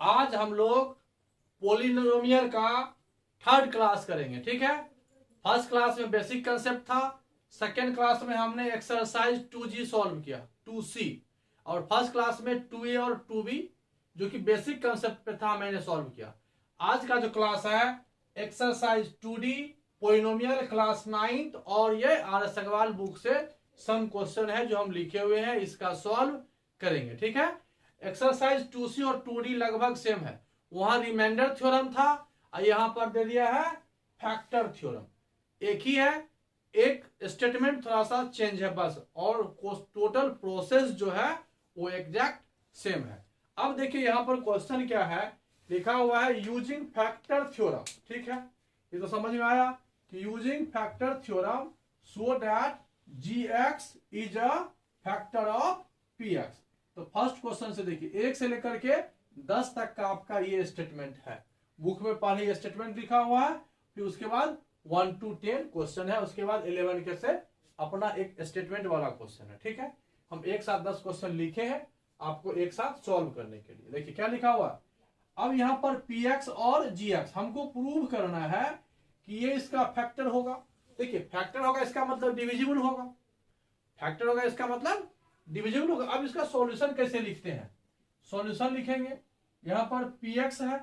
आज हम लोग पोलिनोमियल का थर्ड क्लास करेंगे, ठीक है। फर्स्ट क्लास में बेसिक कंसेप्ट था, सेकेंड क्लास में हमने एक्सरसाइज 2G सॉल्व किया, 2C, और फर्स्ट क्लास में 2A और 2B जो कि बेसिक कंसेप्ट पे था मैंने सॉल्व किया। आज का जो क्लास है exercise 2D polynomial class 9th, और ये RS अग्रवाल बुक से सम क्वेश्चन है जो हम लिखे हुए हैं, इसका सॉल्व करेंगे, ठीक है। एक्सरसाइज 2C और 2D लगभग सेम है, वहां रिमाइंडर थ्योरम था, यहां पर दे दिया है फैक्टर थ्योरम, एक ही है, एक स्टेटमेंट थोड़ा सा चेंज है बस, और टोटल प्रोसेस जो है वो एग्जैक्ट सेम है। अब देखिए यहां पर क्वेश्चन क्या है, लिखा हुआ है यूजिंग फैक्टर थ्योरम, ठीक है। ये तो समझ में आया कि using factor theorem so that gx is a factor of px। तो फर्स्ट क्वेश्चन से देखिए 1 से लेकर के 10 तक का आपका ये स्टेटमेंट है, बुक में पहले स्टेटमेंट लिखा हुआ है, फिर उसके बाद 1 to 10 क्वेश्चन है, उसके बाद 11 के से अपना एक स्टेटमेंट वाला क्वेश्चन है, ठीक है। हम एक साथ 10 क्वेश्चन लिखे हैं आपको एक साथ सॉल्व करने के लिए। देखिए क्या लिखा हुआ, अब यहां पर px और gx हमको प्रूव करना है कि ये इसका फैक्टर होगा। देखिए फैक्टर होगा इसका मतलब डिविजिबल होगा, फैक्टर होगा इसका मतलब डिविजिबल होगा। अब इसका सॉल्यूशन कैसे लिखते हैं, सॉल्यूशन लिखेंगे, यहां पर px है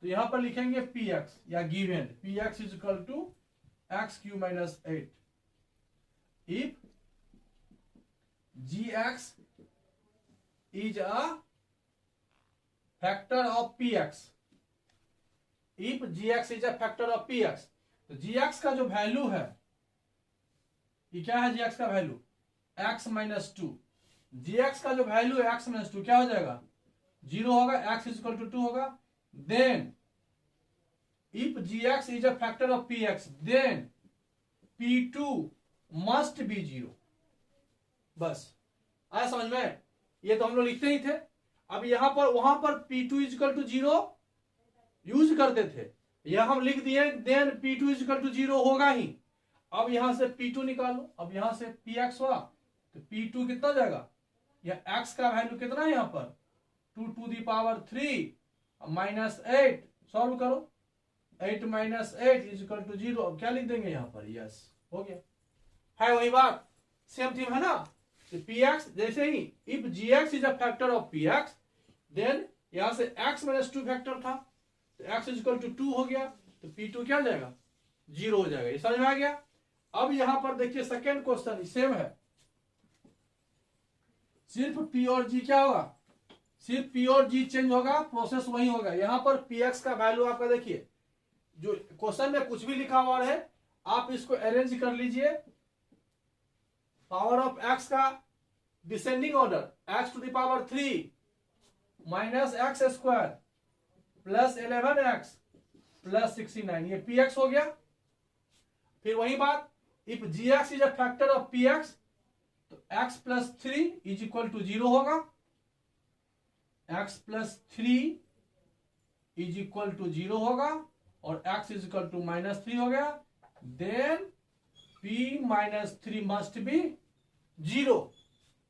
तो यहां पर लिखेंगे px या given px is equal to x³ - 8 if gx is a factor of px, if gx is a factor of px, तो gx का जो वैल्यू है ये क्या है, gx का वैल्यू x - 2, gx का जो वैल्यू है x - 2 क्या हो जाएगा 0 होगा, x इज इक्वल टू 2 होगा। Then if gx is a factor of px then p2 must be 0। बस आया समझ में, ये तो हम लोग लिखते ही थे। अब यहां पर वहां पर p2 is equal to 0 use करते थे, यह हम लिख दिए then p2 is equal to 0 होगा ही। अब यहां से p2 निकालो, अब यहां से px हुआ तो p2 कितना हो जाएगा, यह x का वैल्यू कितना है यहां पर 2 to the power 3 -8, सॉल्व करो, 8 - 8 इज इक्वल टू 0। अब क्या लिख देंगे यहां पर, यस हो गया, है वही बात, सेम थीम है ना। px जैसे ही if gx is a factor of px then यहां से x - 2 फैक्टर था तो x इज इक्वल टू 2 हो गया, तो p2 क्या हो जाएगा 0 हो जाएगा, ये समझ में आ गया। अब यहां पर देखिए सेकेंड क्वेश्चन सेम है, सिर्फ p और g क्या होगा, सिर्फ p और g चेंज होगा, प्रोसेस वही होगा। यहां पर px का वैल्यू आपका देखिए जो क्वेश्चन में कुछ भी लिखा हुआ है आप इसको अरेंज कर लीजिए, पावर ऑफ x का descending order x to the power 3 - x² plus 11x plus 69, ये px हो गया। फिर वही बात if gx is a factor of px तो x + 3 इज इक्वल टू 0 होगा, x + 3 इज इक्वल टू 0 होगा, और x इज इक्वल टू -3 हो गया। देन p - 3 मस्ट बी 0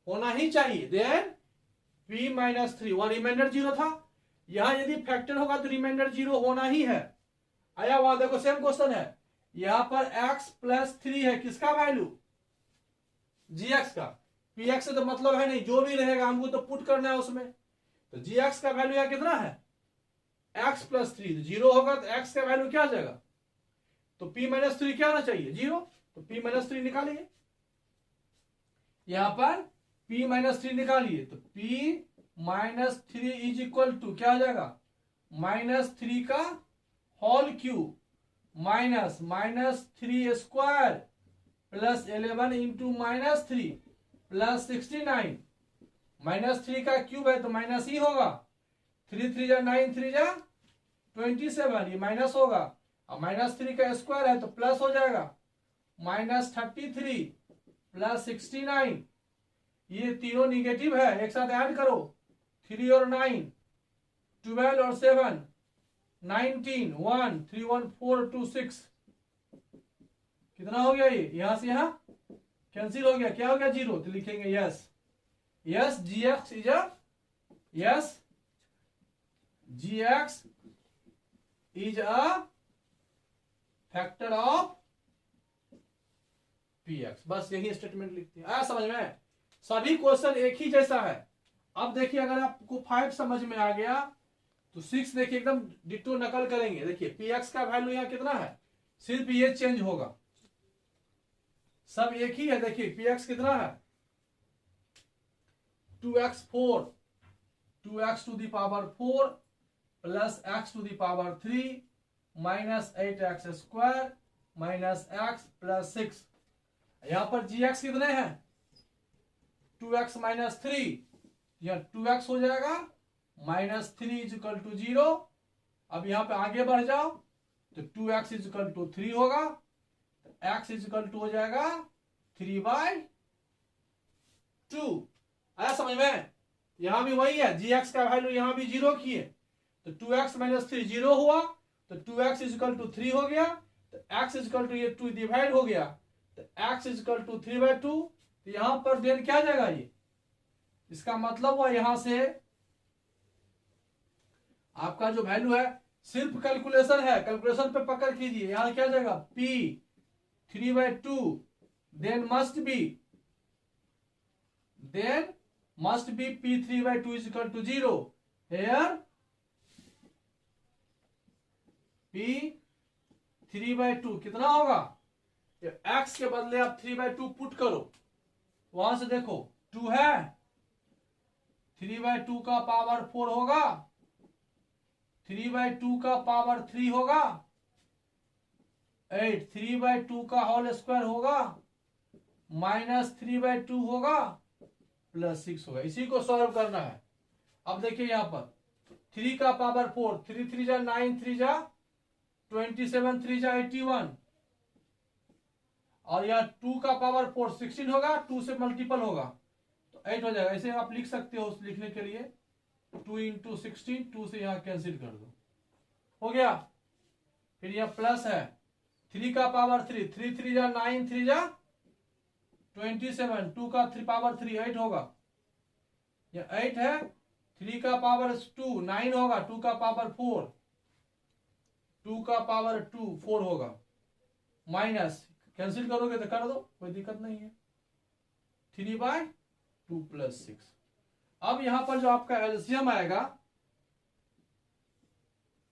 होना ही चाहिए, देन p - 3 वहां रिमाइंडर 0 था, यहां यदि फैक्टर होगा तो रिमाइंडर 0 होना ही है। आया वहां देखो सेम क्वेश्चन है, यहां पर x + 3 है, किसका वैल्यू gx का, px से तो मतलब है नहीं, जो भी रहेगा हमको तो पुट करना है उसमें, तो gx का वैल्यू यहां कितना है x + 3 तो 0 होगा, तो x का वैल्यू क्या आ जाएगा, तो p - 3 क्या होना चाहिए 0, तो p - 3 निकालिए, यहां पर p - 3 निकालिए, तो p - 3 इज इक्वल टू क्या हो जाएगा -3 का whole cube -3² plus 11 into -3 plus 69, -3 का क्यूब है तो माइनस ही होगा, 3 3 जा 9 3 जा 27, ये माइनस होगा, अब -3 का स्क्वायर है तो प्लस हो जाएगा, -33 प्लस 69, ये तीनों निगेटिव है, एक साथ ऐड करो, 3 और 9 12 और 7 19 1 3 1 4 2 6, कितना हो गया, ये यहां से यहां कैंसिल हो गया, क्या हो गया 0, तो लिखेंगे yes gx is a yes G x is a factor of P X. बस यही स्टेटमेंट लिखते हैं। आया समझ में? सभी क्वेश्चन एक ही जैसा है। अब देखिए अगर आपको 5 समझ में आ गया तो 6 देखिए एकदम डिटो नकल करेंगे। देखिए पी एक्स का वैल्यू यहाँ कितना है, सिर्फ ये चेंज होगा, सब एक ही है। देखिए पी एक्स कितना है 2x4, 2x to the power 4 plus x to the power 3 minus 8x square minus x plus 6। यहां पर gx कितने हैं 2x माइनस 3, यह 2x हो जाएगा माइनस 3 इज इक्वल टू 0। अब यहां पे आगे बढ़ जाओ तो 2x इज इक्वल टू 3 होगा, तो x इज इक्वल टू हो जाएगा 3/2। आया समझ में? यहां भी वही है, gx का वैल्यू यहां भी 0 किए तो 2x माइनस 3 0 हुआ, तो 2x इज इक्वल टू 3 हो गया, तो x इज इक्वल टू ये 2 डिवाइड हो गया, तो x इज इक्वल टू 3/2। तो यहां पर देन क्या आ जाएगा, ये इसका मतलब हुआ यहां से आपका जो वैल्यू है सिर्फ कैलकुलेशन है, कैलकुलेशन पे पकड़ कीजिए। यहां क्या जाएगा p 3/2 then must be p 3/2 is equal to 0। Here p 3/2 कितना होगा, x के बदले आप 3/2 पुट करो, वहां से देखो 2 है, 3/2 का पावर 4 होगा, 3/2 का पावर 3 होगा, 8 3/2 का होल स्क्वायर होगा, माइनस 3/2 होगा, प्लस 6 होगा। इसी को सॉल्व करना है। अब देखिए यहां पर 3 का पावर 4, 3 3 जा 9, 3 जा 27, 3 जा 81, और यहाँ 2 का पावर 4 16 होगा, 2 से मल्टीपल होगा तो 8 हो जाएगा। इसे आप लिख सकते हो, लिखने के लिए 2 इंटू 16, 2 से यहां कैंसिल कर दो, हो गया। फिर यह प्लस है 3 का पावर 3, 3 3 जा 9, 3 जा 27, 2 का पावर 3 8 होगा, यह 8 है, 3 का पावर 2 9 होगा, 2 का पावर 4, 2 का पावर 2 4 होगा, माइनस कैंसिल करोगे तो कर दो, कोई दिक्कत नहीं है, 3/2 प्लस 6। अब यहां पर जो आपका एलसीएम आएगा,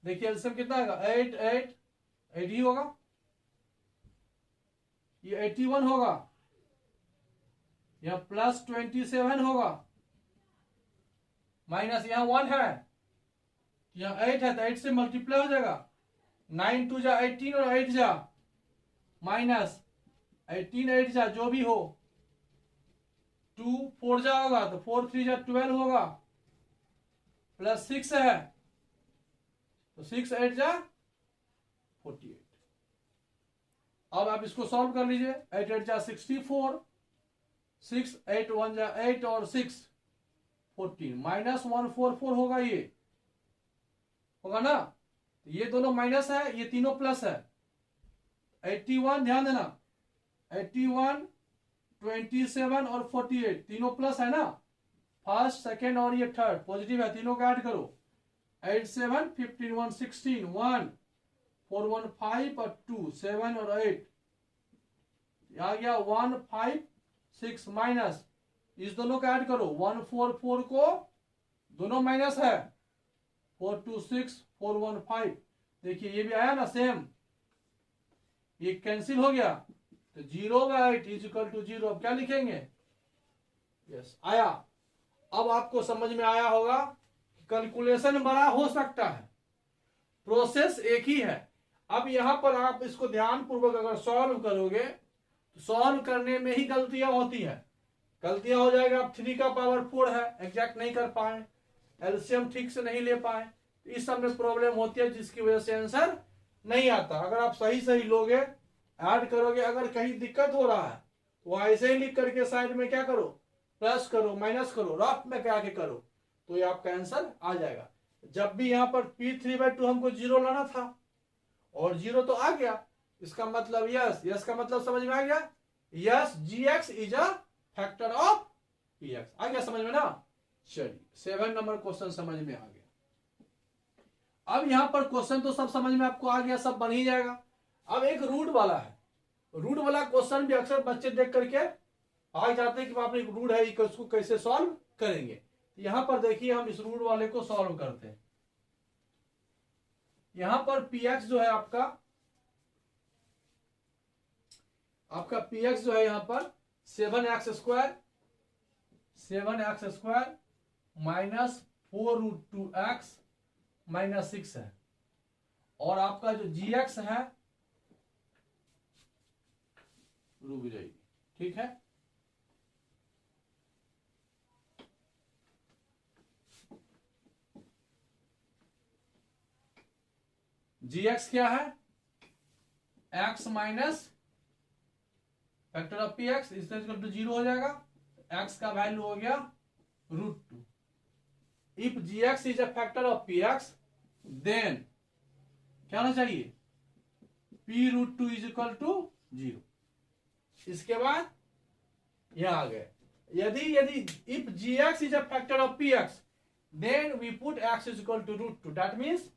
देखिए एलसीएम कितना आएगा 8 8 80 होगा, ये 81 होगा, यह प्लस 27 होगा, माइनस यहां 1 है, यहां 8 है तो 8 से मल्टीप्लाई हो जाएगा, 9 2 जा 18 और 8 जा माइनस 18 8 जा जो भी हो, 2 4 जा होगा तो 4 3 जा 12 होगा, प्लस 6 है तो 6 8 जा 48। अब आप इसको सॉल्व कर लीजिए, 8 8 जा 64, 6 8 1 जा 8 और 6 14, माइनस 144 होगा, ये होगा ना, तो ये दोनों माइनस है, ये तीनों प्लस है। 81 ध्यान देना, 81 27 और 48 तीनों प्लस है ना, फर्स्ट सेकेंड और ये थर्ड पॉजिटिव है, तीनों का ऐड करो, 8 7 15 1 16 1 4 1 5 और 2 7 और 8 आ गया 1 5 6 माइनस, इस दोनों का ऐड करो, 1 4 4 को दोनों माइनस है, 4 2 6 4 1 5, देखिए ये भी आया ना सेम, ये कैंसिल हो गया तो 0/8 इज इक्वल टू 0। अब क्या लिखेंगे, यस आया। अब आपको समझ में आया होगा कैलकुलेशन बड़ा हो सकता है, प्रोसेस एक ही है। अब यहां पर आप इसको ध्यान पूर्वक अगर सॉल्व करोगे तो सॉल्व करने में ही गलतियां होती है, गलतियां हो जाएगा। अब 3 का पावर 4 है, एग्जैक्ट नहीं कर पाए, एलसीएम ठीक से नहीं ले पाए, तो इस सब में प्रॉब्लम होती है, जिसकी वजह से आंसर नहीं आता। अगर आप सही सही लोगे, ऐड करोगे, अगर कहीं दिक्कत हो रहा है वो ऐसे ही लिख करके साइड में क्या करो, प्लस करो माइनस करो, रफ में क्या के करो, तो ये आपका आंसर आ जाएगा। जब भी यहां पर p 3/2 हमको 0 लाना था और 0 तो आ गया, इसका मतलब यस, यस का मतलब समझ में आ गया, yes gx is a factor of px, आ गया समझ में ना। चलिए 7 नंबर क्वेश्चन समझ में आ गया। अब यहाँ पर क्वेश्चन तो सब समझ में आपको आ गया, सब बन ही जाएगा। अब एक रूट वाला है, रूट वाला क्वेश्चन भी अक्सर बच्चे देख करके आ जाते हैं कि वहां पर एक रूट है, इसको कैसे सॉल्व करेंगे। यहां पर देखिए हम इस रूट वाले को सॉल्व करते हैं। यहां पर px जो है आपका px जो है यहां पर 7x square minus 4√2x minus 6 है, और आपका जो gx है रुक जाइए, ठीक है, gx क्या है, x minus factor of px is equal to 0 हो जाएगा। x का वैल्यू हो गया √2। If gx is a factor of px then क्या होना चाहिए, p√2 इज इक्वल टू 0। इसके बाद यहां आ गए, यदि if gx is a factor of px then we put x is equal to √2, that means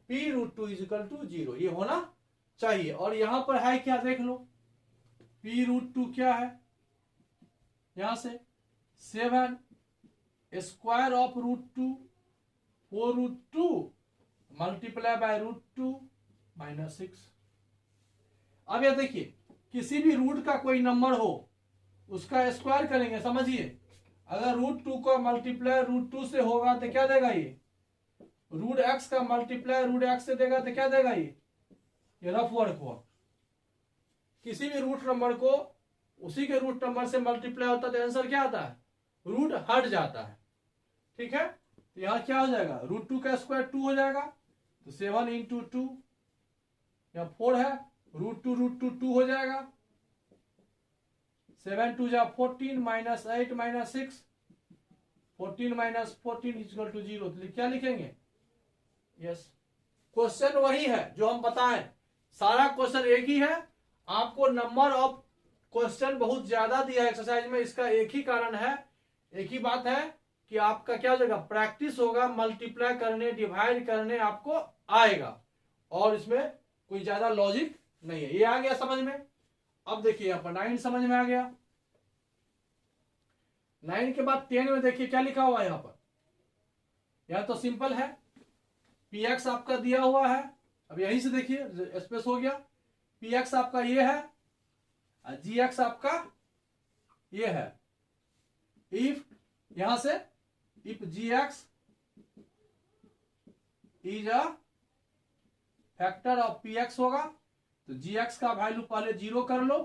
p√2 is equal to 0, ये होना चाहिए। और यहां पर है क्या, देख लो p√2 क्या है, यहां से 7 square of √2 4√2 multiply by √2 minus 6। अब यह देखिए किसी भी रूट का कोई नंबर हो उसका स्क्वायर करेंगे, समझिए अगर √2 का मल्टीप्लाई √2 से होगा तो क्या देगा, ये √x का मल्टीप्लाई √x से देगा तो क्या देगा, ये रफ वर्क हुआ। किसी भी रूट नंबर को उसी के रूट नंबर से मल्टीप्लाई होता है तो आंसर क्या आता है, रूट हट जाता है, ठीक है। तो यहां क्या हो जाएगा, √2 का स्क्वायर 2 हो जाएगा, तो 7 इंटू 2 या 4 है, √2 2 हो जाएगा, 7 2 जा 14 minus 8 minus 6, 14 minus 14 equal to 0। तो क्या लिखेंगे, यस क्वेश्चन वही है जो हम बताएं, सारा क्वेश्चन एक ही है। आपको नंबर ऑफ क्वेश्चन बहुत ज्यादा दिया है एक्सरसाइज में, इसका एक ही कारण है, एक ही बात है कि आपका क्या हो जाएगा, प्रैक्टिस होगा, मल्टीप्लाई करने डिवाइड करने आपको आएगा, और इसमें कोई ज्यादा लॉजिक नहीं है। ये आ गया समझ में। अब देखिए यहां पर 9 समझ में आ गया। 9 के बाद 10 में देखिए क्या लिखा हुआ है, यहां पर यह तो सिंपल है, px आपका दिया हुआ है, अब यहीं से देखिए स्पेस हो गया, px आपका ये है और gx आपका ये है। इफ यहां से if gx is a factor of px होगा तो gx का वैल्यू पहले 0 कर लो,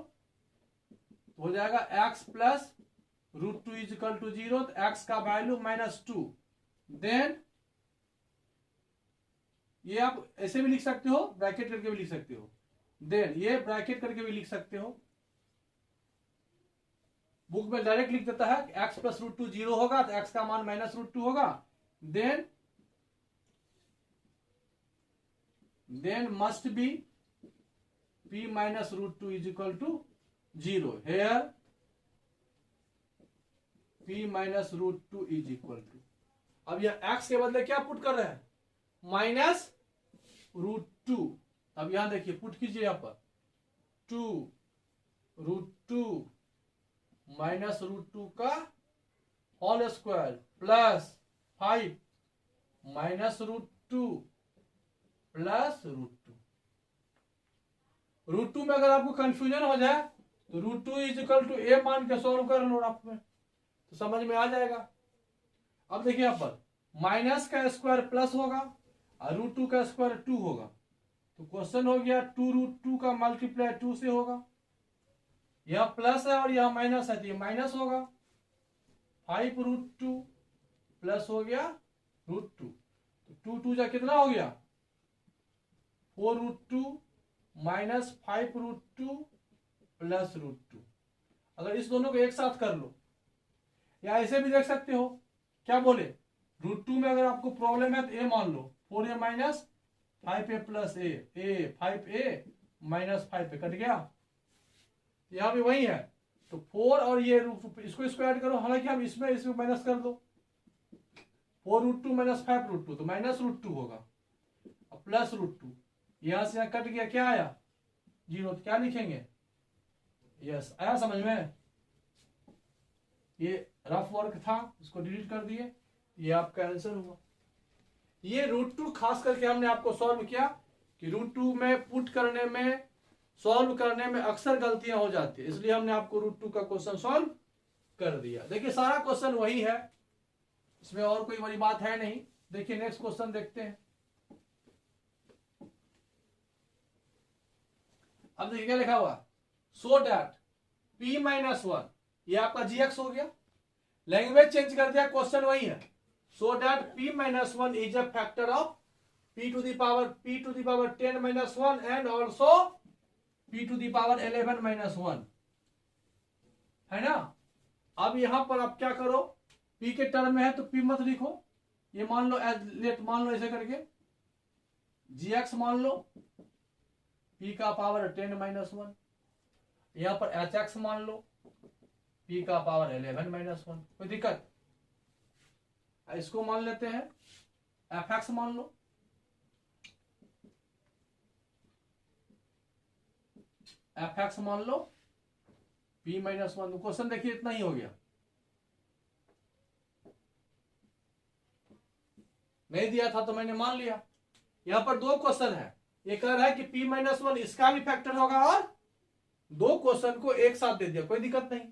तो हो जाएगा x plus √2 is equal to 0, तो x का वैल्यू -2। देन ये आप ऐसे भी लिख सकते हो, ब्रैकेट करके भी लिख सकते हो, देन ये ब्रैकेट करके भी लिख सकते हो, बुक में डायरेक्ट लिख देता है x प्लस √2 0 होगा तो x का मान -√2 होगा। Then must be p minus √2 is equal to 0, here p minus √2 is equal to, अब यह x के बदले क्या पुट कर रहे हैं, -√2। अब यहां देखिए पुट कीजिए, यहां पर 2√2 माइनस √2 का whole square plus 5 minus √2 plus √2। √2 में अगर आपको कंफ्यूजन हो जाए तो √2 इज इक्वल टू a मान के सॉल्व कर लो आप में, तो समझ में आ जाएगा। अब देखिए यहां पर माइनस का स्क्वायर प्लस होगा और √2 का स्क्वायर 2 होगा, तो क्वेश्चन हो गया 2√2 का मल्टीप्लाई 2 से होगा, यह प्लस है और यह माइनस है तो यह माइनस होगा, 5√2 प्लस हो गया √2, तो 2 जा कितना हो गया, 4√2 माइनस 5√2 प्लस √2। अगर इस दोनों को एक साथ कर लो, या ऐसे भी देख सकते हो, क्या बोले √2 में अगर आपको प्रॉब्लम है तो a मान लो, 4a minus 5a plus a 5a minus 5a cut गया, यहां भी वही है, तो 4 और ये इसको स्क्वायर करो, हालांकि आप इसमें माइनस कर दो, 4√2 माइनस 5√2 तो -√2 होगा। प्लस रूट टू, यहां से यहां कट गया, क्या आया 0, तो क्या लिखेंगे यस। आया समझ में? ये रफ वर्क था, इसको डिलीट कर दिए, ये आपका आंसर हुआ। ये रूट टू खास करके हमने आपको सॉल्व किया कि रूट टू में पुट करने में, सॉल्व करने में अक्सर गलतियां हो जाती है, इसलिए हमने आपको रूट टू का क्वेश्चन सॉल्व कर दिया। देखिए सारा क्वेश्चन वही है, इसमें और कोई बड़ी बात है नहीं। देखिए नेक्स्ट क्वेश्चन देखते हैं। अब देखिए क्या लिखा हुआ, सो डैट p माइनस वन, ये आपका gx हो गया, लैंग्वेज चेंज कर दिया, क्वेश्चन वही है। So that p minus one is a factor of p to the power 10 minus one and also p to the power 11 minus one, है ना। अब यहां पर आप क्या करो, p के टर्म में है तो p मत लिखो, ये मान लो लेट, मान लो ऐसे करके gx मान लो p का पावर 10 माइनस वन, यहां पर hx मान लो p का पावर 11 माइनस वन, कोई दिक्कत? इसको मान लेते हैं fx मान लो, fx मान लो p माइनस वन। क्वेश्चन देखिए इतना ही हो गया, नहीं दिया था तो मैंने मान लिया। यहां पर दो क्वेश्चन है, ये कह रहा है कि p माइनस वन इसका भी फैक्टर होगा, और दो क्वेश्चन को एक साथ दे दिया, कोई दिक्कत नहीं।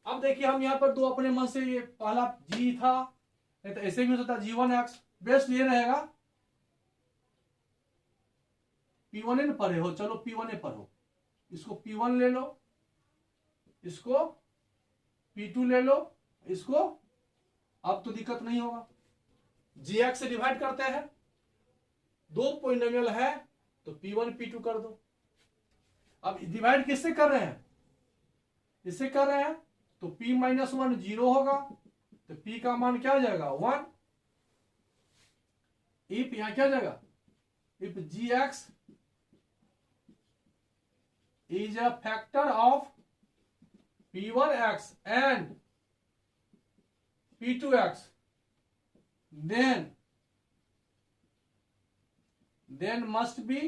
अब देखिए हम यहाँ पर दो अपने मन से, ये पहला g था, नहीं तो ऐसे भी हो सकता है g1x, बेस्ट ये रहेगा p1 पढ़े हो, चलो p1 पढ़ो, इसको p1 ले लो, इसको p2 ले लो, इसको, अब तो दिक्कत नहीं होगा। gx से डिवाइड करते हैं, दो पॉलिनोमियल है तो p1 p2 कर दो। अब डिवाइड किससे कर रहे हैं, इससे कर रहे हैं, तो p माइनस वन 0 होगा, तो p का मान क्या हो जाएगा 1। इफ यहां क्या हो जाएगा, if gx is a factor of p1x and p2x, then must be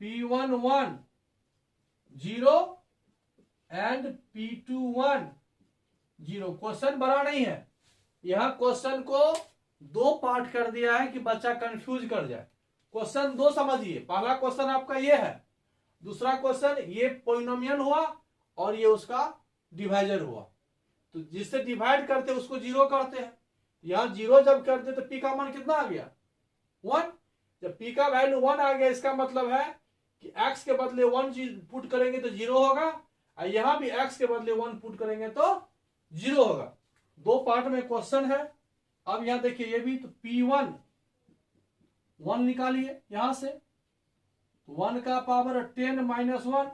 p1 1 0 and p2 1 0। Question बड़ा नहीं है, यहां क्वेश्चन को दो पार्ट कर दिया है कि बच्चा कंफ्यूज कर जाए। क्वेश्चन दो समझिए, पहला क्वेश्चन आपका ये है, दूसरा क्वेश्चन ये पॉलिनोमियल हुआ और ये उसका डिवाइजर हुआ, तो जिससे डिवाइड करते उसको 0 करते हैं। यहां 0 जब करते तो p का मान कितना आ गया 1, जब p का वैल्यू 1 आ गया, इसका मतलब है कि x के बदले 1 पुट करेंगे तो 0 होगा, और यहां भी x के बदले 1 पुट करेंगे तो 0 होगा। दो पार्ट में क्वेश्चन है। अब यहां देखिए ये भी, तो p1 1 निकालिए यहां से, 1 का power 10 minus one,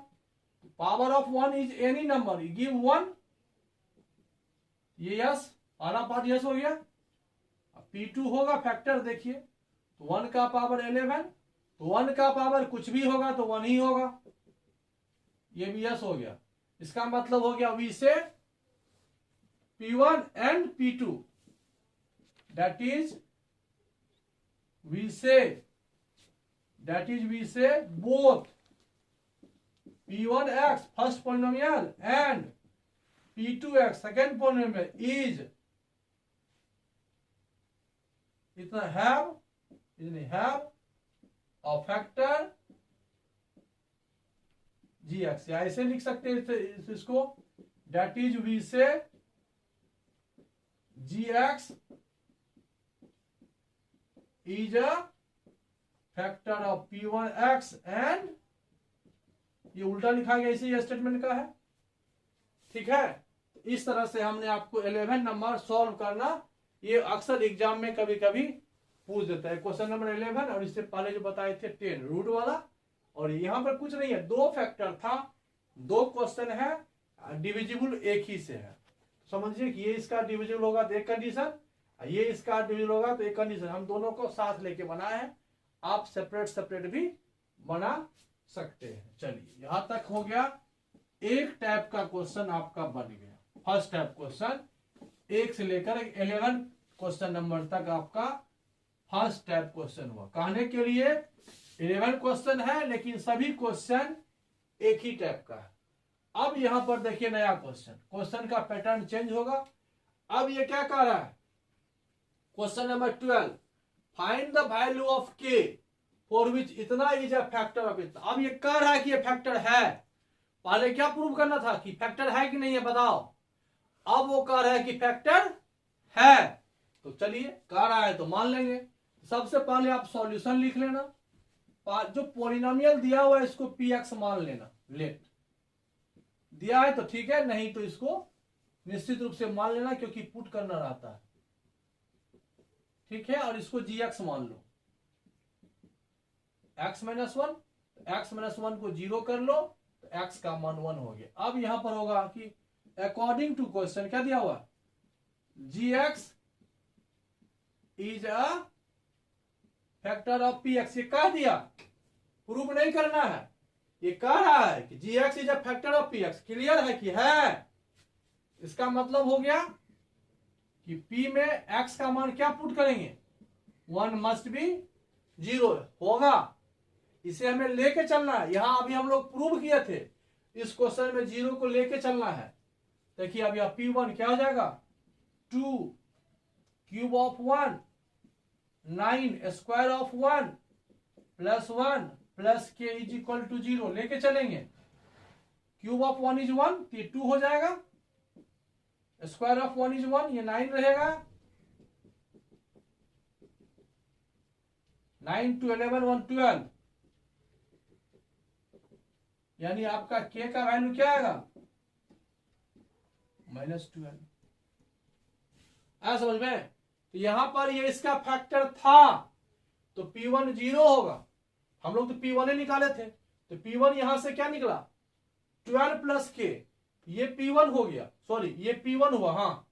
power of 1 is any number, give 1, ये यस, आना पार्ट यस हो गया। p2 होगा फैक्टर, देखिए तो 1 का पावर 11, तो 1 का पावर कुछ भी होगा तो 1 ही होगा, ये भी यस हो गया। इसका मतलब हो गया we say p1 and p2, that is we say both p1x first polynomial and p2x second polynomial is इतना हैव अ फैक्टर gx, या ऐसे लिख सकते हैं इसको, that is we say gx is a factor of p1x and, ये उल्टा लिखा गया, इसी स्टेटमेंट का है, ठीक है। इस तरह से हमने आपको 11 नंबर सॉल्व करना, ये अक्सर एग्जाम में कभी कभी पूछ देता है। क्वेश्चन नंबर 11 और इससे पहले जो बताए थे 10 रूट वाला, और यहां पर कुछ नहीं है, दो फैक्टर था, दो क्वेश्चन है, डिविजिबल एक ही से है, समझिए कि ये इसका डिविजिबल होगा तो एक कंडीशन, ये इसका डिविजिबल होगा तो एक कंडीशन, हम दोनों को साथ लेके बनाए हैं। आप सेपरेट भी बना सकते हैं। चलिए यहां तक हो गया, एक टाइप का क्वेश्चन आपका बन गया, फर्स्ट टाइप क्वेश्चन, 1 से लेकर 11 क्वेश्चन नंबर तक आपका फर्स्ट टाइप क्वेश्चन हुआ। कहने के लिए 11 क्वेश्चन है लेकिन सभी क्वेश्चन एक ही टाइप का है। अब यहां पर देखिए नया क्वेश्चन का पैटर्न चेंज होगा। अब ये क्या कह रहा है, question number 12, find the value of के फॉर विच इतना इज अ फैक्टर ऑफ इतना। अब ये कह रहा है कि ये फैक्टर है, पहले क्या प्रूव करना था कि फैक्टर है कि नहीं है बताओ। अब वो कह रहा है कि फैक्टर है, तो चलिए कह रहा है तो मान लेंगे। सबसे पहले आप सॉल्यूशन लिख लेना, जो पॉलिनोमियल दिया हुआ है इसको पी एक्स मान लेना। लेट दिया है तो ठीक है, नहीं तो इसको निश्चित रूप से मान लेना क्योंकि पुट करना रहता है, ठीक है। और इसको जी एक्स मान लो, x minus one, x minus one को 0 कर लो तो x का मान 1 हो गया। अब यहां पर होगा कि अकॉर्डिंग टू क्वेश्चन क्या दिया हुआ, g x is a factor of P x. ये कह दिया, प्रूव नहीं करना है, ये कह रहा है कि g x is a factor of P x. Clear है कि है, इसका मतलब हो गया कि p में x का मान क्या पुट करेंगे, 1 मस्ट बी 0 होगा। इसे हमें लेके चलना है, यहां अभी हम लोग प्रूव किए थे, इस क्वेश्चन में 0 को लेके चलना है। देखिए अब यह p1 क्या हो जाएगा, 2 cube of 1 9 square of 1 plus 1 plus के इज इक्वल टू 0 लेके चलेंगे। क्यूब ऑफ 1 इज 1 तो ये 2 हो जाएगा, स्क्वायर ऑफ 1 इज 1 ये 9 रहेगा, 9 to 11 1 12, यानी आपका k का वैल्यू क्या आएगा, -12। आ समझ में, तो यहां पर ये इसका फैक्टर था तो p1 0 होगा। हम लोग तो p1 ही निकाले थे, तो p1 यहां से क्या निकला 12 प्लस k, ये p1 हो गया, सॉरी ये p1 हुआ। हाँ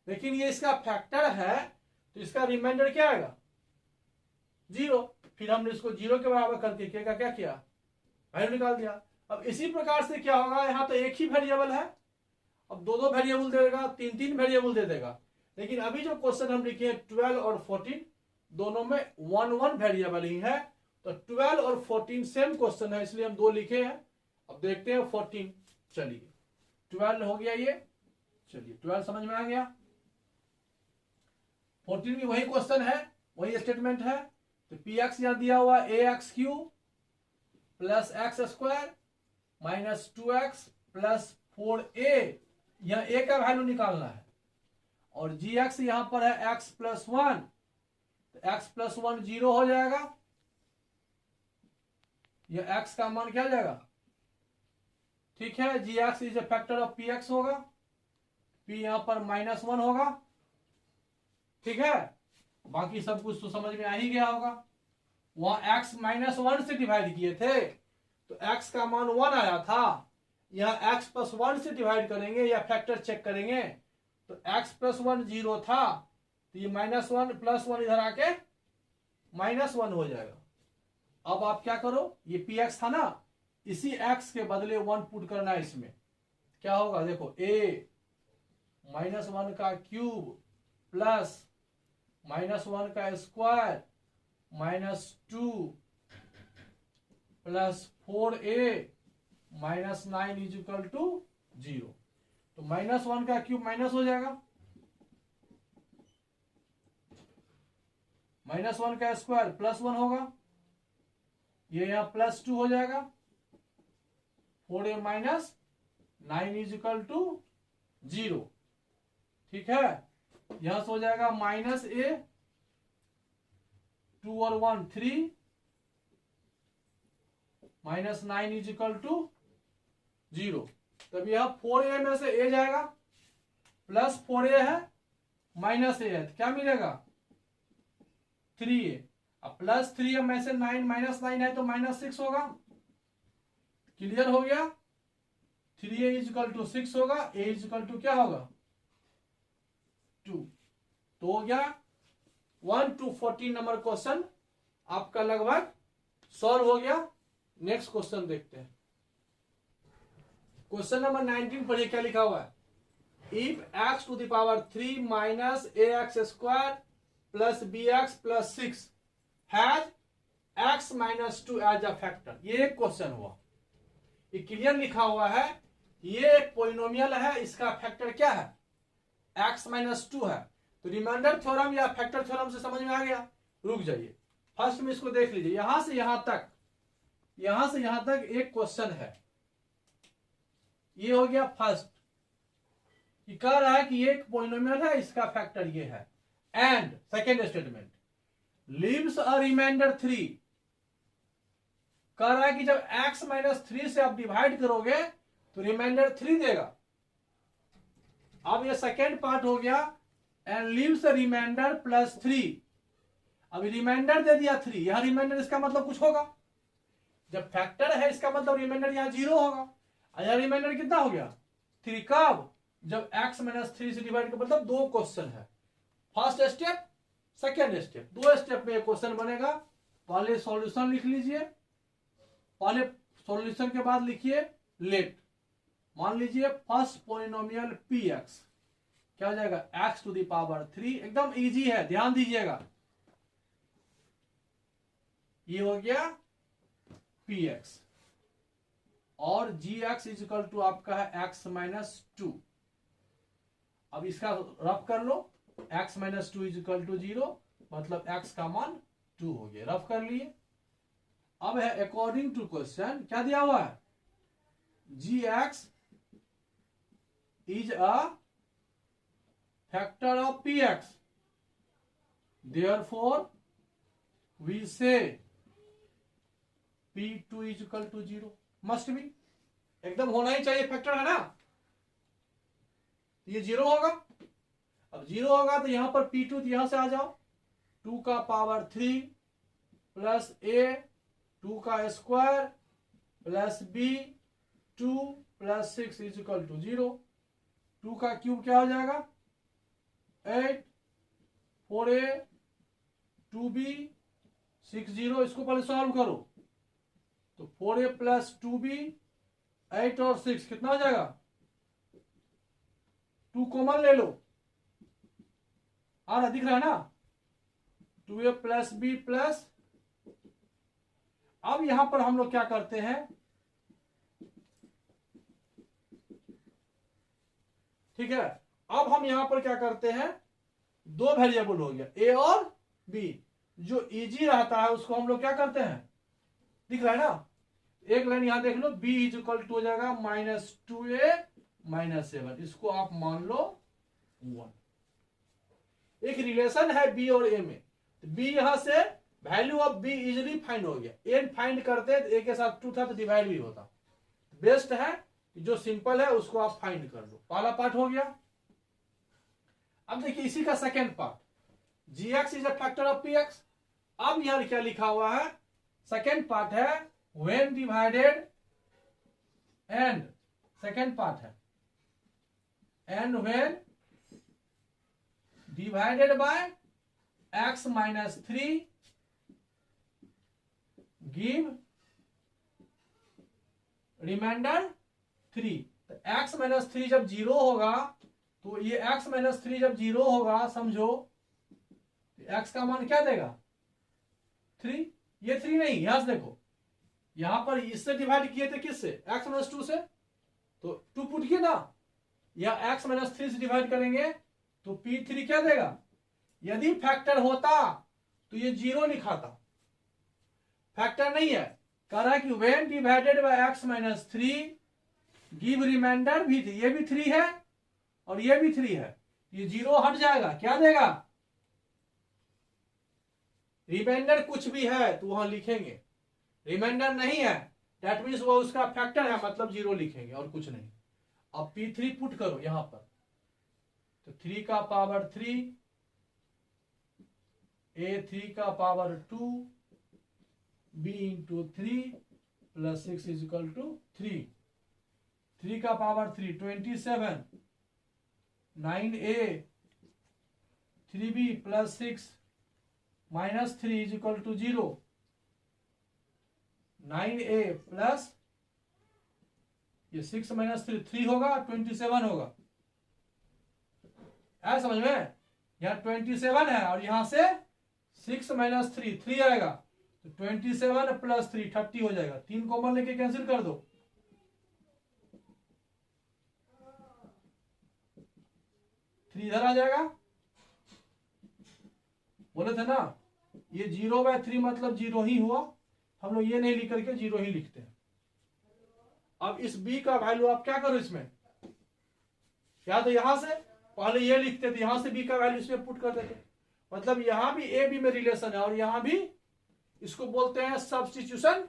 लेकिन ये इसका फैक्टर है तो इसका रिमाइंडर क्या आएगा 0। फिर हमने इसको 0 के बराबर करके k का क्या किया, वैल्यू निकाल दिया। अब इसी प्रकार से क्या होगा, यहाँ तो एक ही वेरिएबल है, अब दो वेरिएबल दे देगा, तीन वेरिएबल दे देगा। लेकिन अभी जो क्वेश्चन हम लिखे 12 और 14 दोनों में 1 वेरिएबल ही है, तो 12 और 14 सेम क्वेश्चन है इसलिए हम 2 लिखे हैं। अब देखते हैं 14, चलिए 12 हो गया ये, चलिए 12 समझ में आ गया। 14 भी वही क्वेश्चन है, वही स्टेटमेंट है। तो पी एक्स यहां दिया हुआ a x cube plus x square minus 2x plus 4a, यहां a का वैल्यू निकालना है। और जी एक्स यहां पर है x प्लस 1, तो x प्लस 1 0 हो जाएगा, यह x का मान क्या हो जाएगा, ठीक है। G x is a factor of P x होगा, p यहां पर -1 होगा, ठीक है। बाकी सब कुछ तो समझ में आ ही गया होगा। वहां x -1 से डिवाइड किए थे तो x का मान 1 आया था, यहां x प्लस 1 से डिवाइड करेंगे या फैक्टर चेक करेंगे तो x प्लस 1 0 था, तो ये -1 प्लस 1 इधर आके -1 हो जाएगा। अब आप क्या करो, ये px था ना, इसी x के बदले 1 पुट करना है इसमें, क्या होगा देखो, a -1 का क्यूब प्लस -1 का square -2 plus 4a -9 is equal to 0। तो -1 का क्यूब माइनस हो जाएगा, -1 का स्क्वायर +1 होगा, ये यहां +2 हो जाएगा, 4a -9 इज इक्वल टू 0, ठीक है। यहां से हो जाएगा -a 2 और 1 3 -9 इज इक्वल टू 0। तब यह 4a में से a जाएगा, प्लस 4a है माइनस a है, तो क्या मिलेगा 3a। अब प्लस 3a में से 9 -9 है तो -6 होगा। क्लियर हो गया, 3a इज इक्वल टू 6 होगा, a इज इक्वल टू क्या होगा 2। तो हो गया 1 to 14 नंबर क्वेश्चन आपका लगभग सॉल्व हो गया। नेक्स्ट क्वेश्चन देखते हैं, क्वेश्चन नंबर 19 पढ़िए क्या लिखा हुआ है। If x to the power 3 minus ax square plus B X plus 6 has x minus 2 as a factor. ये एक क्वेश्चन हुआ, ये क्लियर लिखा हुआ है, ये एक पोलिनोमियल है, इसका फैक्टर क्या है, x माइनस 2 है। तो रिमाइंडर थ्योरम या फैक्टर थ्योरम से समझ में आ गया। रुक जाइए, फर्स्ट में इसको देख लीजिए, यहां से यहां तक एक क्वेश्चन है। ये हो गया फर्स्ट, ये कह रहा है कि ये एक पोलिनोमियल है, इसका फैक्टर ये है। And second statement, leaves a remainder 3, कह रहा है कि जब x माइनस 3 से आप डिवाइड करोगे तो रिमाइंडर 3 देगा। अब ये सेकेंड पार्ट हो गया, and leaves a remainder plus 3। अब रिमाइंडर दे दिया 3, यहां रिमाइंडर इसका मतलब कुछ होगा, जब फैक्टर है इसका मतलब रिमाइंडर यहां 0 होगा। यहां रिमाइंडर कितना हो गया 3, कब, जब x माइनस 3 से डिवाइड कर, मतलब दो क्वेश्चन है, फर्स्ट स्टेप सेकेंड स्टेप, दो स्टेप में एक क्वेश्चन बनेगा। पहले सॉल्यूशन लिख लीजिए, पहले सॉल्यूशन के बाद लिखिए लेट। मान लीजिए फर्स्ट पोलिनोमियल px क्या हो जाएगा, x टू द पावर 3, एकदम इजी है, ध्यान दीजिएगा। ये हो गया px और gx इज इक्वल टू आपका है x माइनस 2। अब इसका रफ कर लो, x minus 2 is equal to 0, मतलब x का मान 2 हो गया, रफ कर लिए। अब है अकॉर्डिंग टू क्वेश्चन क्या दिया हुआ है, gx is a factor of px, therefore we say p2 is equal to 0, must be, एकदम होना ही चाहिए, फैक्टर है ना, ये 0 होगा। अब 0 होगा तो यहां पर p2, तो यहां से आ जाओ, 2 का पावर 3 प्लस a 2 का square plus b 2 plus 6 is equal to 0। 2 का क्यूब क्या हो जाएगा 8, 4a 2b 60, इसको पहले सॉल्व करो, तो 4a प्लस 2b 8 और 6 कितना हो जाएगा, 2 कॉमन ले लो, आ रहा दिख रहा है ना, 2a प्लस b प्लस। अब यहां पर हम लोग क्या करते हैं, ठीक है, अब हम यहां पर क्या करते हैं, दो वेरिएबल हो गया a और b, जो इजी रहता है उसको हम लोग क्या करते हैं, दिख रहा है ना, एक लाइन यहां देख लो, b इज इक्वल टू हो जाएगा माइनस 2a माइनस 7, इसको आप मान लो 1। एक रिलेशन है b और a में, तो b यहां से value of b easily find हो गया, a फाइंड करते तो a के साथ 2 था तो डिवाइड भी होता, बेस्ट है जो सिंपल है उसको आप फाइंड कर लो। पहला पार्ट हो गया। अब देखिए इसी का second part, gx is a factor of px। अब यहां क्या लिखा हुआ है, सेकेंड पार्ट है when divided, and second part है and when divided by x minus 3 give remainder 3। तो x माइनस 3 जब 0 होगा, तो ये x माइनस 3 जब 0 होगा समझो, तो x का मान क्या देगा 3, ये 3 नहीं, यहां से देखो, यहां पर इससे डिवाइड किए थे किससे, x माइनस 2 से, तो 2 पुट किए ना, या x माइनस 3 से डिवाइड करेंगे तो p3 क्या देगा। यदि फैक्टर होता तो ये 0 लिखाता, फैक्टर नहीं है, कह रहा है कि when divided by x minus 3 give remainder भी, ये भी 3 है और ये भी 3 है, ये 0 हट जाएगा, क्या देगा, रिमाइंडर कुछ भी है तो वहां लिखेंगे, रिमाइंडर नहीं है दैट मीन्स वो उसका फैक्टर है, मतलब 0 लिखेंगे और कुछ नहीं। अब p3 पुट करो यहां पर, तो 3 का पावर 3 a 3 का power 2 b into 3 plus 6 is equal to 3, 3 का power 3 27, 9a 3b plus 6 minus 3 is equal to 0, 9a plus ये 6 माइनस 3 3 होगा 27 होगा, है समझ में। यहाँ 27 है और यहाँ से 6 माइनस 3 आएगा, तो 27 प्लस 3 30 हो जाएगा। 3 कॉमन लेके कैंसिल कर दो, 3 इधर आ जाएगा। बोले थे ना ये 0/3 मतलब 0 ही हुआ, हम लोग ये नहीं लिख करके 0 ही लिखते हैं। अब इस b का वैल्यू आप क्या करो इसमें, या तो यहां से पहले ये लिखते थे, यहां से b का वैल्यू इसमें पुट कर देते, मतलब यहां भी a b में रिलेशन है और यहां भी, इसको बोलते हैं सब्स्टिट्यूशन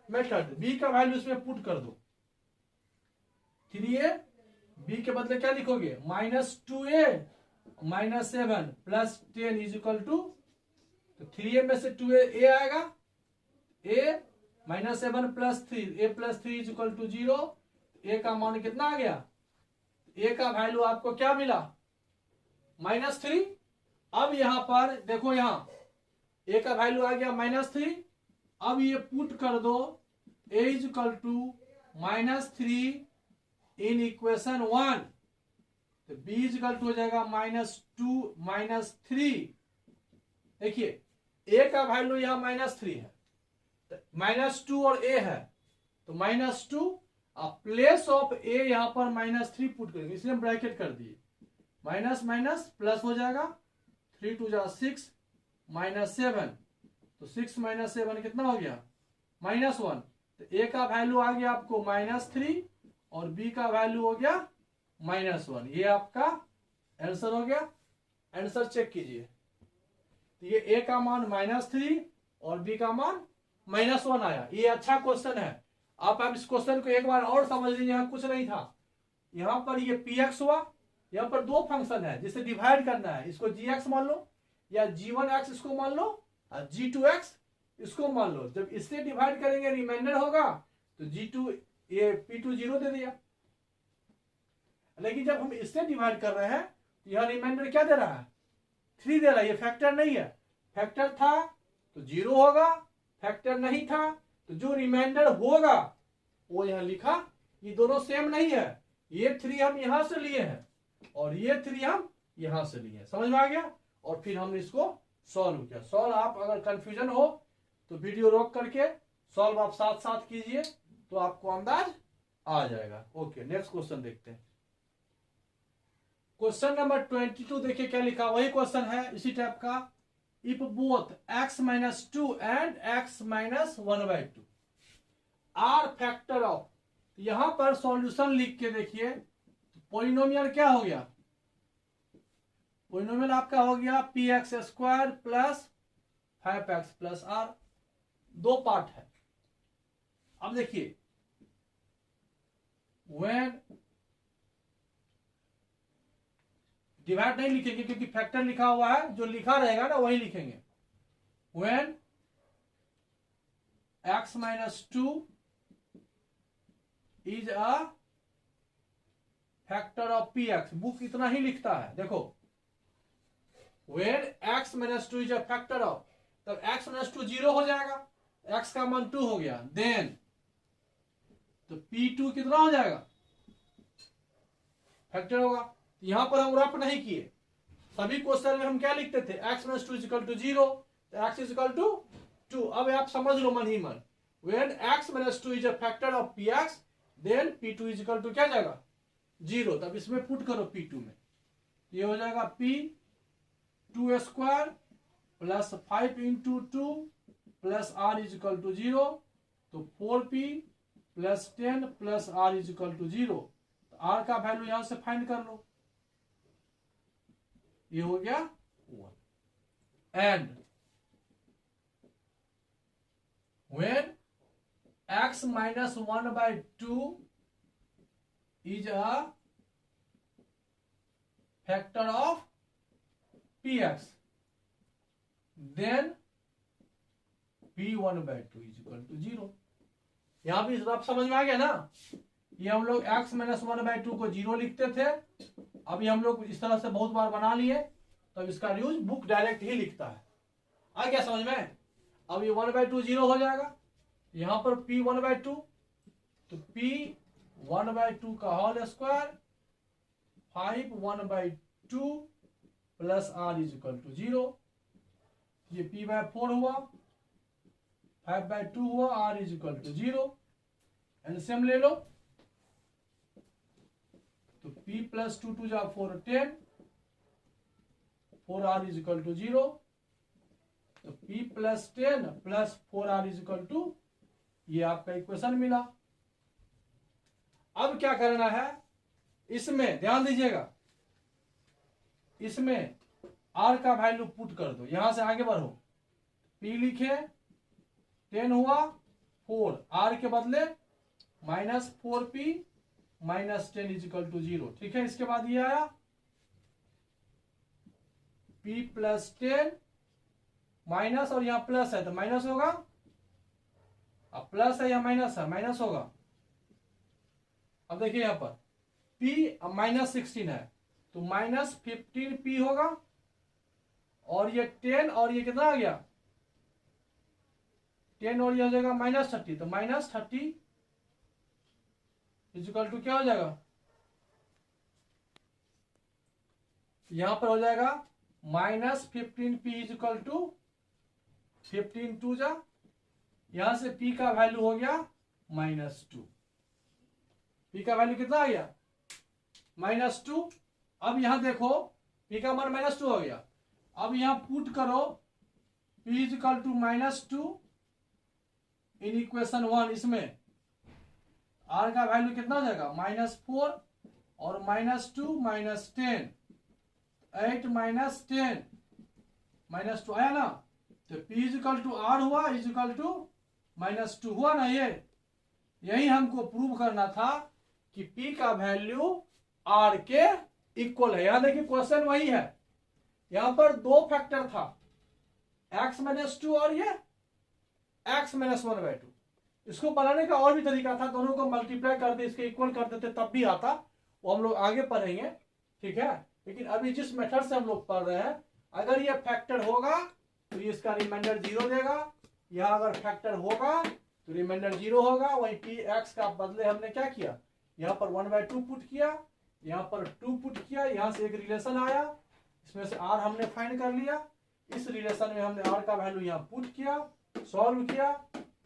मेथड। b का वैल्यू इसमें पुट कर दो, 3a b के बदले क्या लिखोगे, -2a -7 plus 10 is equal to, तो 3a में से 2a आएगा, a -7 plus 3, a plus 3 is equal to 0। a का मान कितना आ गया, a का वैल्यू आपको क्या मिला, -3। अब यहां पर देखो, यहां a का वैल्यू आ गया -3। अब ये पुट कर दो a is equal to -3 in equation 1, तो b इज इक्वल टू हो जाएगा -2 -3। देखिए a का वैल्यू यहां -3 है, -2 और a है, तो -2 प्लेस ऑफ a यहां पर -3 पुट करेंगे, इसलिए हम ब्रैकेट कर दिए, माइनस माइनस प्लस हो जाएगा, 3 2 जा 6 -7, तो 6 - 7 कितना हो गया, -1। तो a का वैल्यू आ गया आपको -3 और b का वैल्यू हो गया -1। ये आपका आंसर हो गया। आंसर चेक कीजिए, तो ये a का मान -3 और b का मान -1 आया। ये अच्छा क्वेश्चन है, आप इस क्वेश्चन को एक बार और समझ लीजिए। यहाँ कुछ नहीं था, यहाँ पर ये px हुआ, यहाँ पर दो फंक्शन है जिसे डिवाइड करना है, इसको gx मान लो या g1x इसको मान लो और g2x इसको मान लो। जब इससे डिवाइड करेंगे रिमाइंडर होगा, तो g2 ये p2 0 दे दिया। लेकिन जब हम इससे डिवाइड कर रहे हैं तो यह रिमाइंडर क्या दे रहा है, 3 दे रहा है। ये फैक्टर नहीं है, फैक्टर था तो 0 होगा, फैक्टर नहीं था तो जो रिमाइंडर होगा वो यहां लिखा। ये दोनों सेम नहीं है, ये 3 हम यहां से लिए हैं और ये 3 हम यहां से लिए हैं। समझ में आ गया। और फिर हमने इसको सॉल्व किया। सॉल्व आप अगर कंफ्यूजन हो तो वीडियो रोक करके सॉल्व आप साथ साथ कीजिए, तो आपको अंदाज आ जाएगा। ओके, नेक्स्ट क्वेश्चन देखते हैं। क्वेश्चन नंबर 22 देखिए क्या लिखा, वही क्वेश्चन है इसी टाइप का। If both x - 2 and x - 1/2 are factor of, यहां पर सॉल्यूशन लिख के देखिए, पॉलिनोमियल क्या हो गया, पॉलिनोमियल आपका हो गया px² plus 5x plus r। दो पार्ट है। अब देखिए when डिवाइड नहीं लिखेंगे क्योंकि फैक्टर लिखा हुआ है, जो लिखा रहेगा ना वही लिखेंगे। when x - 2 is a factor of px, book इतना ही लिखता है। देखो when x - 2 is a factor of, तब x - 2 0 हो जाएगा, x का मान 2 हो गया, देन तो p2 कितना हो जाएगा, फैक्टर होगा। यहां पर हम रफ नहीं किए, सभी क्वेश्चन में हम क्या लिखते थे, x - 2 = 0, तो x = 2। अब आप समझ लो मन ही मन, when x - 2 is a factor of px, then p2 = क्या जाएगा, 0। तब इसमें पुट करो p2 में, ये हो जाएगा p2² प्लस 5 × 2 प्लस r = 0, तो 4p प्लस 10 प्लस r = 0। तो r का वैल्यू यहां से फाइंड कर लो, ये हो गया 1। And when x - 1/2 is a factor of px, then p1/2 = 0। यहां भी आप समझ में आ गया ना। ये हम लोग x - 1/2 को 0 लिखते थे, अभी हम लोग इस तरह से बहुत बार बना लिए, तब इसका यूज बुक डायरेक्ट ही लिखता है। आ गया समझ में। अब ये 1/2 0 हो जाएगा, यहां पर p1/2, तो p1/2 का whole square 5 1/2 plus R is equal to 0। ये p/4 हुआ, 5/2 हुआ, r is equal to 0। LCM ले लो तो p प्लस 2 2 जा 4 10, 4r इज इक्वल टू 0। तो p plus 10 plus 4r is equal to, ये आपका इक्वेशन मिला। अब क्या करना है, इसमें ध्यान दीजिएगा, इसमें r का वैल्यू पुट कर दो, यहां से आगे बढ़ो। p लिखे 10 हुआ 4, r के बदले -4p -10 इज इक्वल टू 0। ठीक है, इसके बाद ये आया p प्लस 10 माइनस, और यहां प्लस है तो माइनस होगा, अब प्लस है या माइनस है, माइनस होगा। अब देखिए यहां पर p -16 है तो -15p होगा, और ये 10 और ये कितना आ गया 10 और ये हो जाएगा -30, तो -30 इज इक्वल टू क्या हो जाएगा, यहां पर हो जाएगा -15p इज इक्वल टू 15 2 जा, यहां से p का वैल्यू हो गया -2। p का वैल्यू कितना आ गया -2। अब यहां देखो p का मान -2 हो गया। अब यहां पुट करो p is equal to -2 in equation 1। इसमें r का वैल्यू कितना हो जाएगा -4 और -2 -10, 8 -10 -2 आया ना, तो p is equal to r हुआ इज इक्वल टू -2 हुआ ना। ये यही हमको प्रूव करना था कि p का वैल्यू r के इक्वल है। यहां देखिए क्वेश्चन वही है, यहां पर दो फैक्टर था x -2 और ये x -1/2। इसको बनाने का और भी तरीका था, दोनों को मल्टीप्लाई करते इसके इक्वल कर देते तब भी आता, वो हम लोग आगे पढ़ेंगे। ठीक है, लेकिन अभी जिस मेथड से हम लोग पढ़ रहे हैं, अगर ये फैक्टर होगा तो ये इसका रिमाइंडर 0 देगा, यहां अगर फैक्टर होगा तो रिमाइंडर 0 होगा। वही p x का बदले हमने क्या किया, यहां पर 1/2 पुट किया, यहां पर 2 पुट किया, यहां से एक रिलेशन आया, इसमें से r हमने फाइंड कर लिया, इस रिलेशन में हमने r का वैल्यू यहां पुट किया, सॉल्व किया,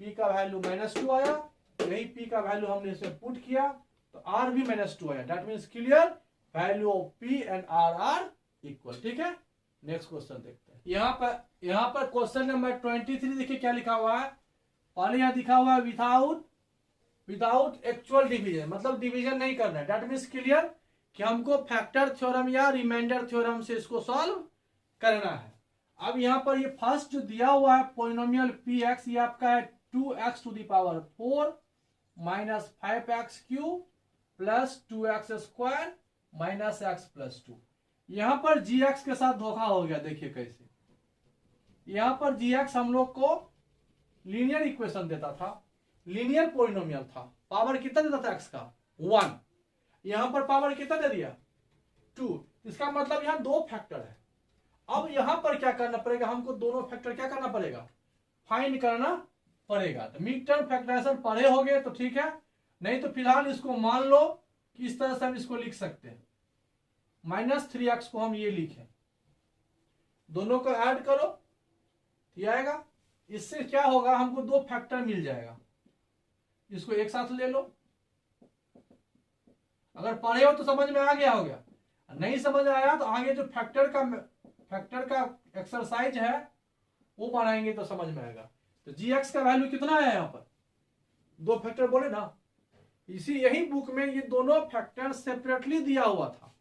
p का वैल्यू -2 आया, यही p का वैल्यू हमने इसमें पुट किया तो r भी -2 आया। That means clear, value of p and r are equal. ठीक है, नेक्स्ट क्वेश्चन देखते हैं। यहां पर क्वेश्चन नंबर 23 देखिए क्या लिखा हुआ है। पहले यहां दिखा हुआ है विदाउट एक्चुअल डिवीजन, मतलब डिवीजन नहीं करना है। दैट मींस क्लियर कि हमको फैक्टर थ्योरम या रिमाइंडर थ्योरम से इसको सॉल्व करना है। अब यहां पर ये फर्स्ट जो दिया हुआ है पोलिनोमियल px, ये आपका है 2x to the power 4 minus 5x³ plus 2x² minus x plus 2। यहां पर gx के साथ धोखा हो गया, देखिए कैसे। यहां पर gx हम लोग को लीनियर इक्वेशन देता था, लीनियर पोलिनोमियल था, पावर कितना देता था x का 1, यहां पर पावर कितना दे दिया 2। इसका मतलब यहां दो फैक्टर है। अब यहां पर क्या करना पड़ेगा, हमको दोनों फैक्टर क्या करना पड़ेगा, फाइंड करना पड़ेगा। तो मिड टर्म फैक्टराइजेशन पढ़े होगे तो ठीक है, नहीं तो फिलहाल इसको मान लो कि इस तरह से हम इसको लिख सकते हैं, -3x को हम ये लिखें, दोनों को ऐड करो ये आएगा। इससे क्या होगा, हमको दो फैक्टर मिल जाएगा, इसको एक साथ ले लो। अगर पढ़े हो तो समझ में आ गया होगा, नहीं समझ आया तो आगे जो फैक्टर का एक्सरसाइज है वो बनाएंगे तो समझ में आएगा। तो gx का वैल्यू कितना है, यहाँ पर दो फैक्टर बोले ना, यही बुक में ये दोनों फैक्टर सेपरेटली दिया हुआ था।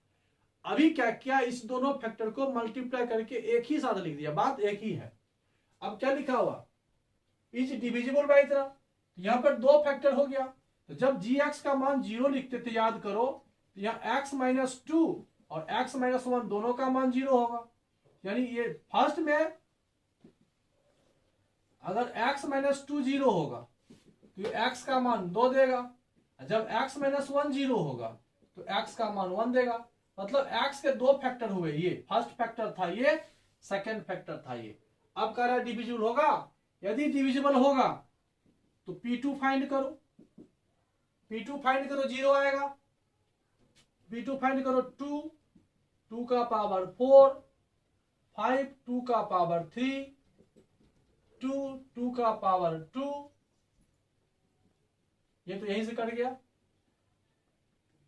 अभी क्या किया, इस दोनों फैक्टर को मल्टीप्लाई करके एक ही साथ लिख दिया, बात एक ही है। अब क्या लिखा हुआ, इज डिविजिबल बाय इतना, यहां पर दो फैक्टर हो गया। तो जब gx का मान 0 लिखते थे, याद करो, तो यहाँ x -2 और x -1 दोनों का मान 0 होगा। यानी ये फर्स्ट में अगर x -2 0 होगा तो ये x का मान 2 देगा, जब x -1 0 होगा तो x का मान 1 देगा। मतलब x के दो फैक्टर हुए, ये फर्स्ट फैक्टर था, ये सेकंड फैक्टर था ये। अब कह रहा है डिविजिबल होगा, यदि डिविजिबल होगा तो p2 फाइंड करो, p2 फाइंड करो 0 आएगा, p2 फाइंड करो 2 का पावर 4 5 2 का पावर 3 2 2 का पावर 2, ये तो यहीं से कट गया।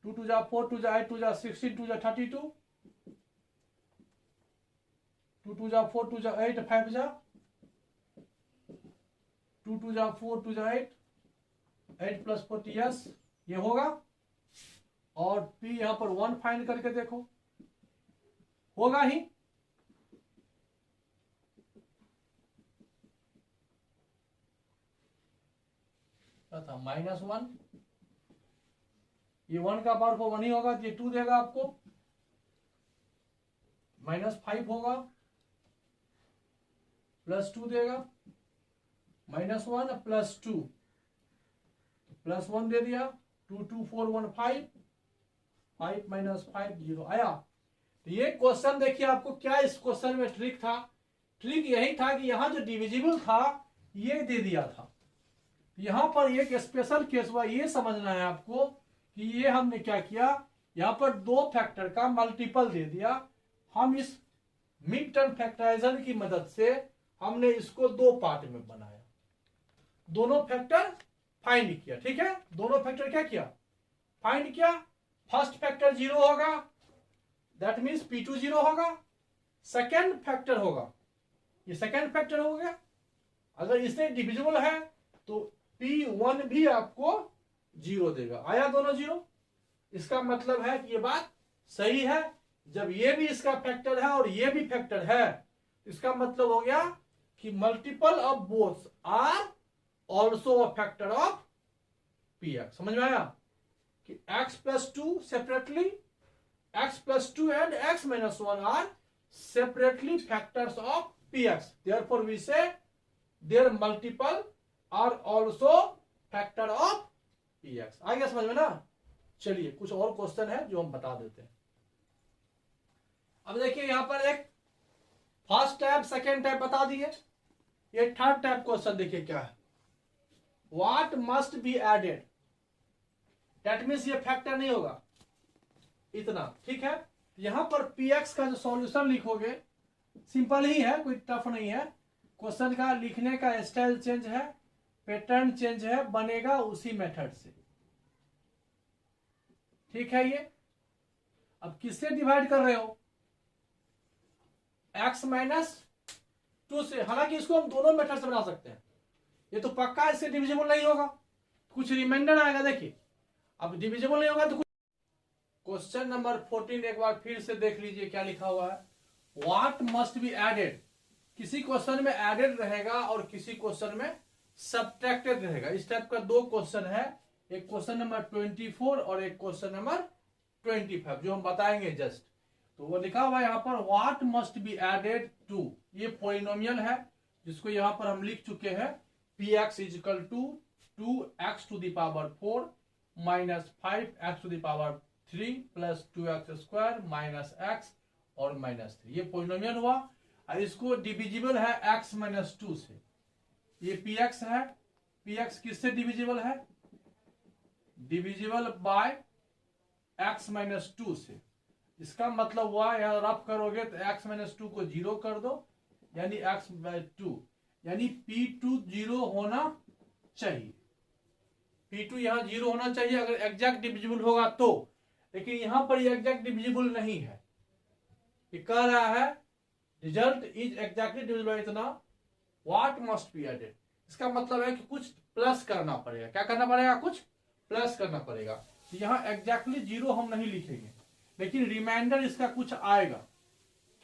2 2 जा 4 2 जा 8 2 जा 16 2 जा 32, 2 2 जा 4 2 जा 8 5 जा 2 2 जा 4 2 जा 8 8 प्लस 40, यस ये होगा। और P यहां पर 1 फाइंड करके देखो, होगा ही। क्या था -1, ये 1 का पावर 4 1 ही होगा, ये 2 देगा आपको। -5 होगा, +2 देगा, -1 +2 +1 दे दिया। 2 2 4 1 5 5 -5 0 आया। तो ये क्वेश्चन देखिए, आपको क्या इस क्वेश्चन में ट्रिक था? ट्रिक यही था कि यहां जो डिविजिबल था ये दे दिया था। यहां पर एक स्पेशल केस हुआ, ये समझना है आपको कि ये हमने क्या किया, यहां पर 2 फैक्टर का मल्टीपल दे दिया। हम इस मिड टर्म फैक्टराइजर की मदद से हमने इसको 2 पार्ट में बनाया, दोनों फैक्टर फाइंड किया। ठीक है, दोनों फैक्टर क्या किया, फाइंड किया। फर्स्ट फैक्टर 0 होगा, दैट मीन्स P2 0 होगा। सेकेंड फैक्टर होगा, ये सेकेंड फैक्टर हो गया, अगर इससे डिविजिबल है तो P1 भी आपको 0 देगा। आया दोनों 0, इसका मतलब है कि ये बात सही है। जब ये भी इसका फैक्टर है और ये भी फैक्टर है, इसका मतलब हो गया कि multiple of both are also a factor of Px। समझ में आया कि x + 2 separately, x + 2 and x - 1 are separately factors of Px, therefore we say their multiple are also factor of Px। आ गया समझ में ना? चलिए कुछ और क्वेश्चन है जो हम बता देते हैं। अब देखिए यहां पर एक फर्स्ट टाइप सेकेंड टाइप बता दिए, ये थर्ड टाइप क्वेश्चन देखिए क्या है। What must be added, that means ये फैक्टर नहीं होगा इतना। ठीक है, यहां पर Px का जो सॉल्यूशन लिखोगे सिंपल ही है, कोई टफ नहीं है। क्वेश्चन का लिखने का स्टाइल चेंज है, पैटर्न चेंज है, बनेगा उसी मेथड से। ठीक है, ये अब किससे डिवाइड कर रहे हो, x - 2 से। हालांकि इसको हम दोनों मेथड से बना सकते हैं, ये तो पक्का इससे डिविजिबल नहीं होगा, कुछ रिमाइंडर आएगा। देखिए अब डिविजिबल नहीं होगा तो कुछ। क्वेश्चन नंबर 14 एक बार फिर से देख लीजिए क्या लिखा हुआ है। व्हाट मस्ट बी एडेड, किसी क्वेश्चन में एडेड रहेगा और किसी क्वेश्चन में सब्ट्रैक्टेड रहेगा। इस टाइप का 2 क्वेश्चन है, एक क्वेश्चन नंबर 24 और एक क्वेश्चन नंबर 25 जो हम बताएंगे जस्ट। तो वो लिखा हुआ है यहाँ पर what must be added to, ये पॉलिनोमियल है जिसको यहाँ पर हम लिख चुके हैं। Px = 2x to the power 4 - 5x to the power 3 + 2x² - x और -3, ये पॉलिनोमियल हुआ। और इसको डिविजिबल है x - 2 से। ये Px है, Px किससे डिविजिबल है, डिविजिबल बाय x - 2 से। इसका मतलब हुआ यहां रफ करोगे तो x - 2 को 0 कर दो, यानी x/2, यानी P2 0 होना चाहिए। P2 यहां 0 होना चाहिए अगर एग्जैक्ट डिविजिबल होगा तो, लेकिन यहां पर ये एग्जैक्ट डिविजिबल नहीं है। ये कह रहा है रिजल्ट इज एग्जैक्टली डिविजिबल इतना, व्हाट मस्ट बी एडेड। इसका मतलब है कि कुछ प्लस करना पड़ेगा। क्या करना पड़ेगा, कुछ प्लस करना पड़ेगा। तो यहां एग्जैक्टली 0 हम नहीं लिखेंगे, लेकिन रिमाइंडर इसका कुछ आएगा।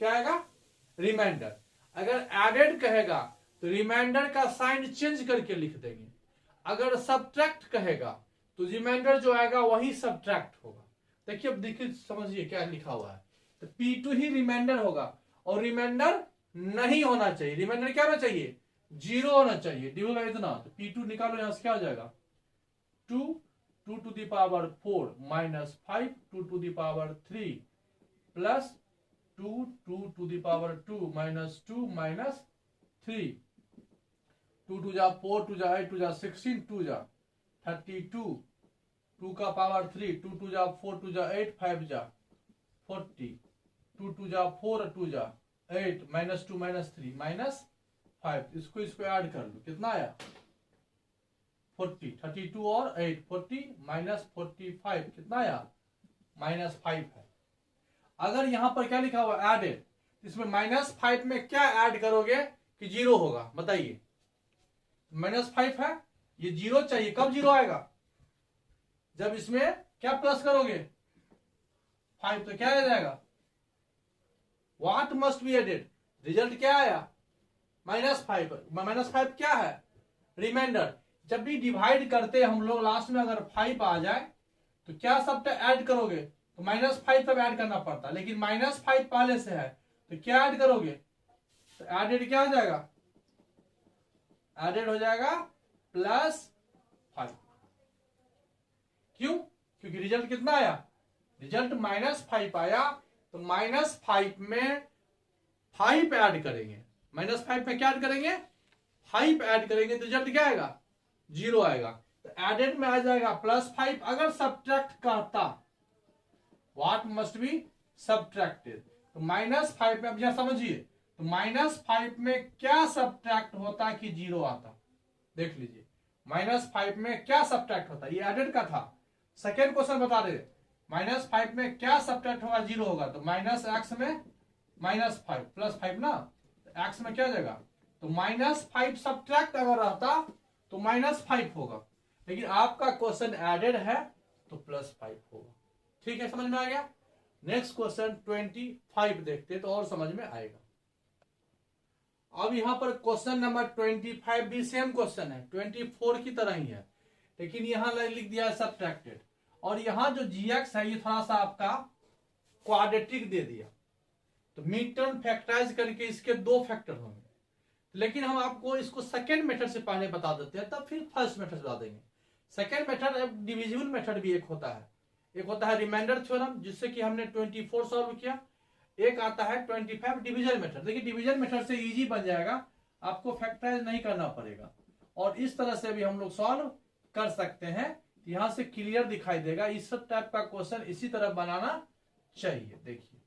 क्या आएगा, रिमाइंडर। अगर एडेड कहेगा तो रिमाइंडर का साइन चेंज करके लिख देंगे। अगर सब्ट्रैक्ट कहेगा तो रिमाइंडर जो आएगा वही सब्ट्रैक्ट होगा। देखिए अब देखिए समझिए क्या लिखा हुआ है। तो P2 ही रिमाइंडर होगा और रिमाइंडर नहीं होना चाहिए। रिमाइंडर क्या होना चाहिए, 0 होना चाहिए। डिविजिबल इतना, तो P2 निकालो, यहां से क्या हो जाएगा, 2 2 to the power 4 - 5 2 to the power 3 plus 2 2 to the power 2 - 2 -3, 2 2 जा 4 2 जा 8 2 जा 16 2 जा 32, 2 का पावर 3, 2 2 जा 4 2 जा 8 5 जा 40, 2 2 जा 4 2 जा 8 -2 -3 -5, इसको ऐड कर लो, कितना आया 40, 32 और 8 40 -45 कितना आया -5 है। अगर यहां पर क्या लिखा हुआ एडेड, इसमें -5 में क्या ऐड करोगे कि 0 होगा, बताइए। -5 है, ये 0 चाहिए, कब 0 आएगा, जब इसमें क्या प्लस करोगे 5, तो क्या आ जाएगा what must be added, result क्या आया -5। -5 क्या है रिमाइंडर, जब भी डिवाइड करते हम लोग लास्ट में अगर 5 आ जाए तो क्या सब ऐड करोगे, तो -5 तब ऐड करना पड़ता, लेकिन -5 पहले से है तो क्या ऐड करोगे, तो एडेड क्या हो जाएगा, एडेड हो जाएगा +5। क्यों, क्योंकि रिजल्ट कितना आया, रिजल्ट -5 आया, तो -5 में 5 ऐड करेंगे, -5 में क्या ऐड करेंगे 5 ऐड करेंगे, तो रिजल्ट क्या आएगा 0 आएगा। तो एडेड में आ जाएगा +5। अगर सब्ट्रैक्ट कहता व्हाट मस्ट बी सब्ट्रैक्टेड, तो -5 में, अब यहां समझिए, तो -5 में क्या सब्ट्रैक्ट होता कि 0 आता, देख लीजिए -5 में क्या सब्ट्रैक्ट होता, ये एडेड का था, सेकेंड क्वेश्चन बता रहे -5 में क्या सब्ट्रैक्ट होगा 0 होगा, तो -x में -5 +5 ना, तो x में क्या हो जाएगा, तो -5 सब्ट्रैक्ट अगर रहता तो -5 होगा, लेकिन आपका क्वेश्चन एडेड है तो +5 होगा। ठीक है, समझ में आ गया। नेक्स्ट क्वेश्चन 25 देखते तो और समझ में आएगा। अब यहां पर क्वेश्चन नंबर 25 भी सेम क्वेश्चन है, 24 की तरह ही है, लेकिन यहां लिख दिया सब्ट्रैक्टेड, और यहां जो gx है ये थोड़ा सा आपका क्वाड्रेटिक दे दिया, तो मिड टर्म फैक्टराइज करके इसके 2 फैक्टर होंगे, लेकिन हम आपको इसको सेकेंड मेथड से पहले बता देते हैं, तब फिर फर्स्ट मेथड बता देंगे। सेकेंड मेथड डिविजिबल मेथड भी एक होता है, एक होता है रिमाइंडर थ्योरम, जिससे कि हमने 24 सॉल्व किया, एक आता है 25 डिवीजन मेथड। देखिए डिवीजन मेथड से इजी बन जाएगा, आपको फैक्टराइज नहीं करना पड़ेगा, और इस तरह से भी हम लोग सॉल्व कर सकते हैं, यहां से क्लियर दिखाई देगा। इस सब टाइप का क्वेश्चन इसी तरह बनाना चाहिए, देखिए,